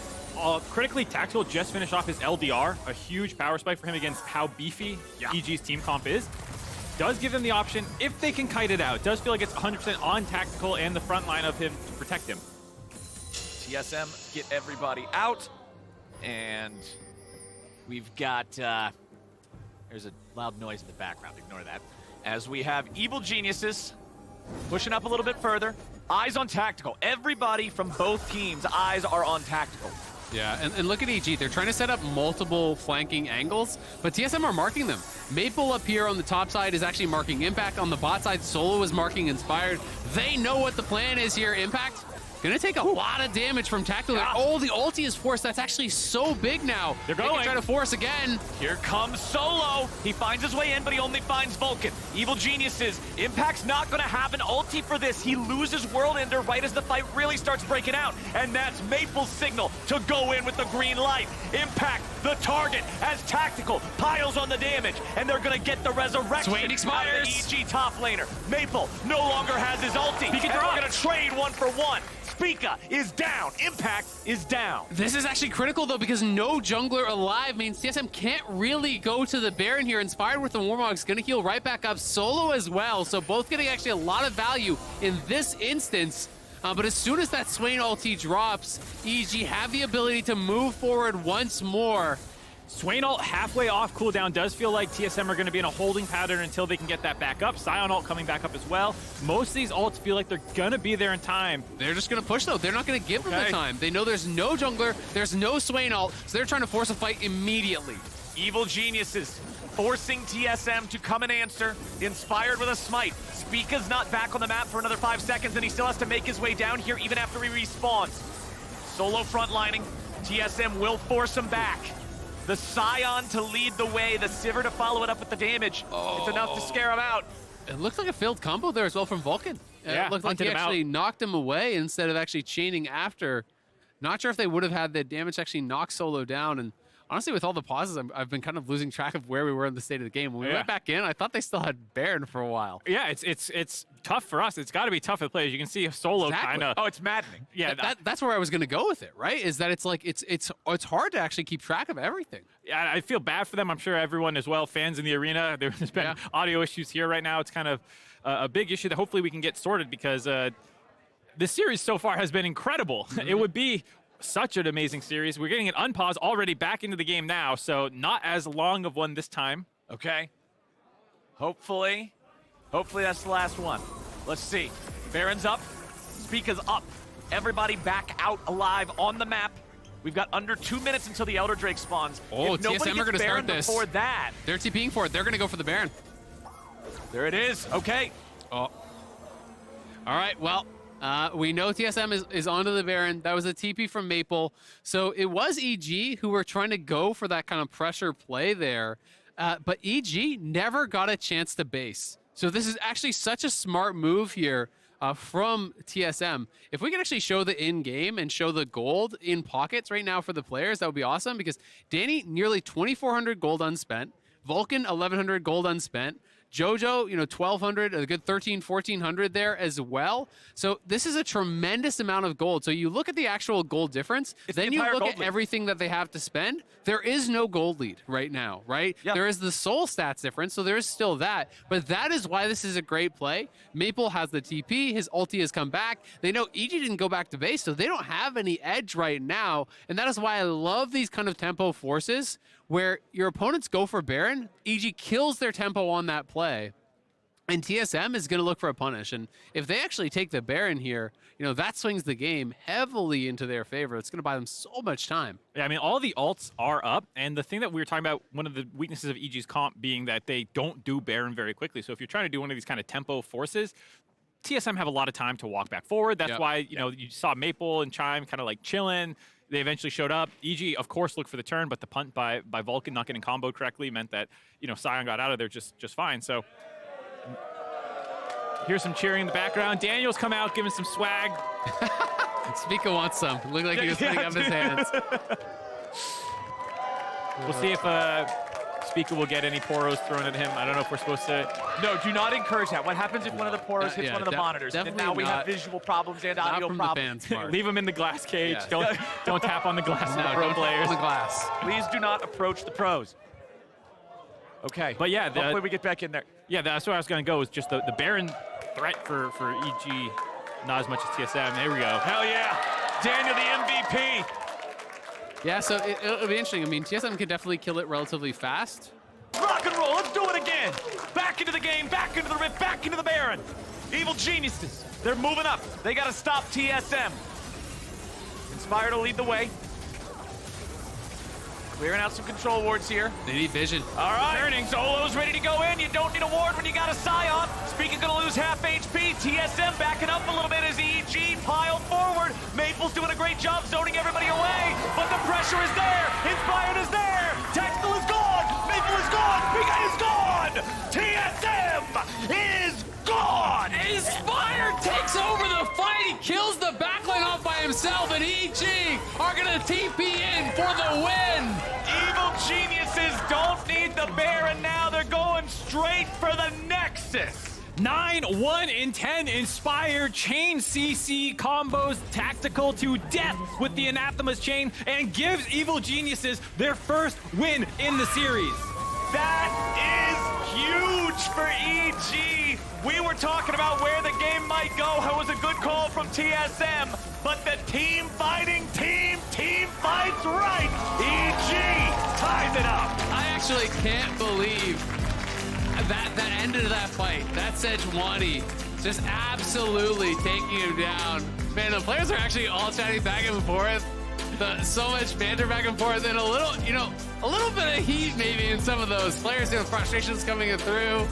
Speaker 3: Critically, Tactical just finished off his LDR, a huge power spike for him against how beefy EG's team comp is. Does give them the option, if they can kite it out. Does feel like it's 100% on Tactical and the front line of him to protect him.
Speaker 1: TSM get everybody out, and we've got, there's a loud noise in the background, ignore that. As we have Evil Geniuses pushing up a little bit further. Eyes on Tactical. Everybody from both teams' eyes are on Tactical.
Speaker 2: Yeah, and look at EG. They're trying to set up multiple flanking angles, but TSM are marking them. Maple up here on the top side is actually marking Impact. On the bot side, Solo is marking Inspired. They know what the plan is here. Impact gonna take a lot of damage from Tactical.
Speaker 1: Yeah.
Speaker 2: Oh, the ulti is forced. That's actually so big now.
Speaker 3: They're
Speaker 2: They
Speaker 3: going.
Speaker 2: can try to force again.
Speaker 1: Here comes Solo. He finds his way in, but he only finds Vulcan. Evil Geniuses. Impact's not going to have an ulti for this. He loses World Ender right as the fight really starts breaking out. And that's Maple's signal to go in with the green light. Impact, the target, as Tactical piles on the damage. And they're going to get the resurrection
Speaker 2: Swain expires.
Speaker 1: out of the EG top laner. Maple no longer has his ulti. And they're going to trade 1-for-1. Spica is down. Impact is down.
Speaker 2: This is actually critical, though, because no jungler alive means TSM can't really go to the Baron here. Inspired with the Warmog is going to heal right back up. Solo as well, so both getting actually a lot of value in this instance. But as soon as that Swain ulti drops, EG have the ability to move forward once more.
Speaker 3: Swain ult halfway off cooldown. Does feel like TSM are going to be in a holding pattern until they can get that back up. Sion ult coming back up as well. Most of these ults feel like they're going to be there in time.
Speaker 2: They're just going to push, though. They're not going to give them the time. They know there's no jungler, there's no Swain ult, so they're trying to force a fight immediately.
Speaker 1: Evil Geniuses forcing TSM to come and answer. Inspired with a smite. Spica's not back on the map for another 5 seconds, and he still has to make his way down here even after he respawns. Solo frontlining. TSM will force him back. The Scion to lead the way, the Sivir to follow it up with the damage. It's enough to scare him out.
Speaker 2: It looked like a failed combo there as well from Vulcan.
Speaker 3: Yeah,
Speaker 2: It looked like he
Speaker 3: hunted him
Speaker 2: actually
Speaker 3: out.
Speaker 2: knocked him away instead of actually chaining after. Not sure if they would have had the damage to actually knock Solo down. And honestly, with all the pauses, I've been kind of losing track of where we were in the state of the game. When we went back in, I thought they still had Baron for a while.
Speaker 3: Yeah, it's tough for us. It's got to be tough for the players. You can see Solo
Speaker 2: Exactly.
Speaker 3: kind of.
Speaker 1: Oh, it's maddening.
Speaker 3: Yeah,
Speaker 2: That's where I was going to go with it, right? Is that it's like it's hard to actually keep track of everything.
Speaker 3: Yeah, I feel bad for them. I'm sure everyone as well, fans in the arena. There's been audio issues here right now. It's kind of a big issue that hopefully we can get sorted because this series so far has been incredible. It would be such an amazing series. We're getting it unpaused already back into the game now, so not as long of one this time.
Speaker 1: Okay. Hopefully that's the last one. Let's see. Baron's up. Spica's up. Everybody back out alive on the map. We've got under 2 minutes until the Elder Drake spawns.
Speaker 2: Oh,
Speaker 1: if nobody
Speaker 2: TSM are
Speaker 1: gets
Speaker 2: gonna
Speaker 1: Baron
Speaker 2: start this.
Speaker 1: before that.
Speaker 2: They're TPing for it. They're going to go for the Baron.
Speaker 1: There it is. Okay.
Speaker 2: Oh. All right, well, we know TSM is onto the Baron. That was a TP from Maple. So it was EG who were trying to go for that kind of pressure play there. But EG never got a chance to base. So this is actually such a smart move here from TSM. If we can actually show the in-game and show the gold in pockets right now for the players, that would be awesome because Danny, nearly 2,400 gold unspent. Vulcan, 1,100 gold unspent. Jojo, 1,200, a good 1,400 there as well. So this is a tremendous amount of gold. So you look at the actual gold difference, then you look at everything that they have to spend. There is no gold lead right now, right?
Speaker 1: Yep.
Speaker 2: There is the soul stats difference, so there is still that. But that is why this is a great play. Maple has the TP, his ulti has come back. They know EG didn't go back to base, so they don't have any edge right now. And that is why I love these kind of tempo forces where your opponents go for Baron, EG kills their tempo on that play, and TSM is going to look for a punish. And if they actually take the Baron here, that swings the game heavily into their favor. It's going to buy them so much time.
Speaker 3: Yeah, I mean, all the ults are up, and the thing that we were talking about, one of the weaknesses of EG's comp being that they don't do Baron very quickly. So if you're trying to do one of these kind of tempo forces, TSM have a lot of time to walk back forward. That's why, you saw Maple and Chime kind of like chilling. They eventually showed up. EG, of course, looked for the turn, but the punt by Vulcan not getting comboed correctly meant that, Sion got out of there just fine. So Hear some cheering in the background. Daniel's come out giving some swag.
Speaker 2: Spica wants some. Looked like he was putting up his hands.
Speaker 3: We'll see if Spica will get any poros thrown at him. I don't know if we're supposed to.
Speaker 1: No, do not encourage that. What happens if one of the poros hits one of the monitors? And now we have visual problems and
Speaker 2: Not
Speaker 1: audio
Speaker 2: from
Speaker 1: problems.
Speaker 2: the fans, Mark.
Speaker 3: Leave him in the glass cage.
Speaker 2: Yeah.
Speaker 3: Don't tap on the glass of the pro
Speaker 2: don't
Speaker 3: players.
Speaker 2: on the glass.
Speaker 1: Please do not approach the pros. Okay.
Speaker 3: But yeah,
Speaker 1: hopefully we get back in there.
Speaker 3: Yeah, that's where I was going to go, is just the Baron threat for EG, not as much as TSM. There we go.
Speaker 1: Hell yeah. Daniel, the MVP.
Speaker 2: Yeah, so it'll be interesting. I mean, TSM can definitely kill it relatively fast.
Speaker 1: Rock and roll. Let's do it again. Back into the game, back into the rift, back into the Baron. Evil geniuses. They're moving up. They got to stop TSM. Inspire to lead the way. Clearing out some control wards here.
Speaker 2: They need vision.
Speaker 1: All right. Turning. Solo's ready to go in. You don't need a ward when you got a Scion. Speaking gonna lose half HP. TSM backing up a little bit as EG piled forward. Maple's doing a great job zoning everybody away, but the pressure is there. Inspired is there. Tactical is gone. Maple is gone. Speaker is gone. TSM is gone.
Speaker 2: Inspired takes over the fight. He kills the backline off by himself, and EG are gonna TP in for the win.
Speaker 1: Evil geniuses don't need the Baron now. They're going straight for the Nexus.
Speaker 3: 9, 1, and 10 inspired chain CC combos tactical to death with the Anathema's chain and gives Evil Geniuses their first win in the series.
Speaker 1: That is huge for EG. We were talking about where the game might go. It was a good call from TSM, but the team fighting team fights right. EG ties it up.
Speaker 2: I actually can't believe that ended that fight. That Sejuani just absolutely taking him down. Man, the players are actually all chatting back and forth. So much banter back and forth, and a little bit of heat maybe in some of those players. Frustrations coming through.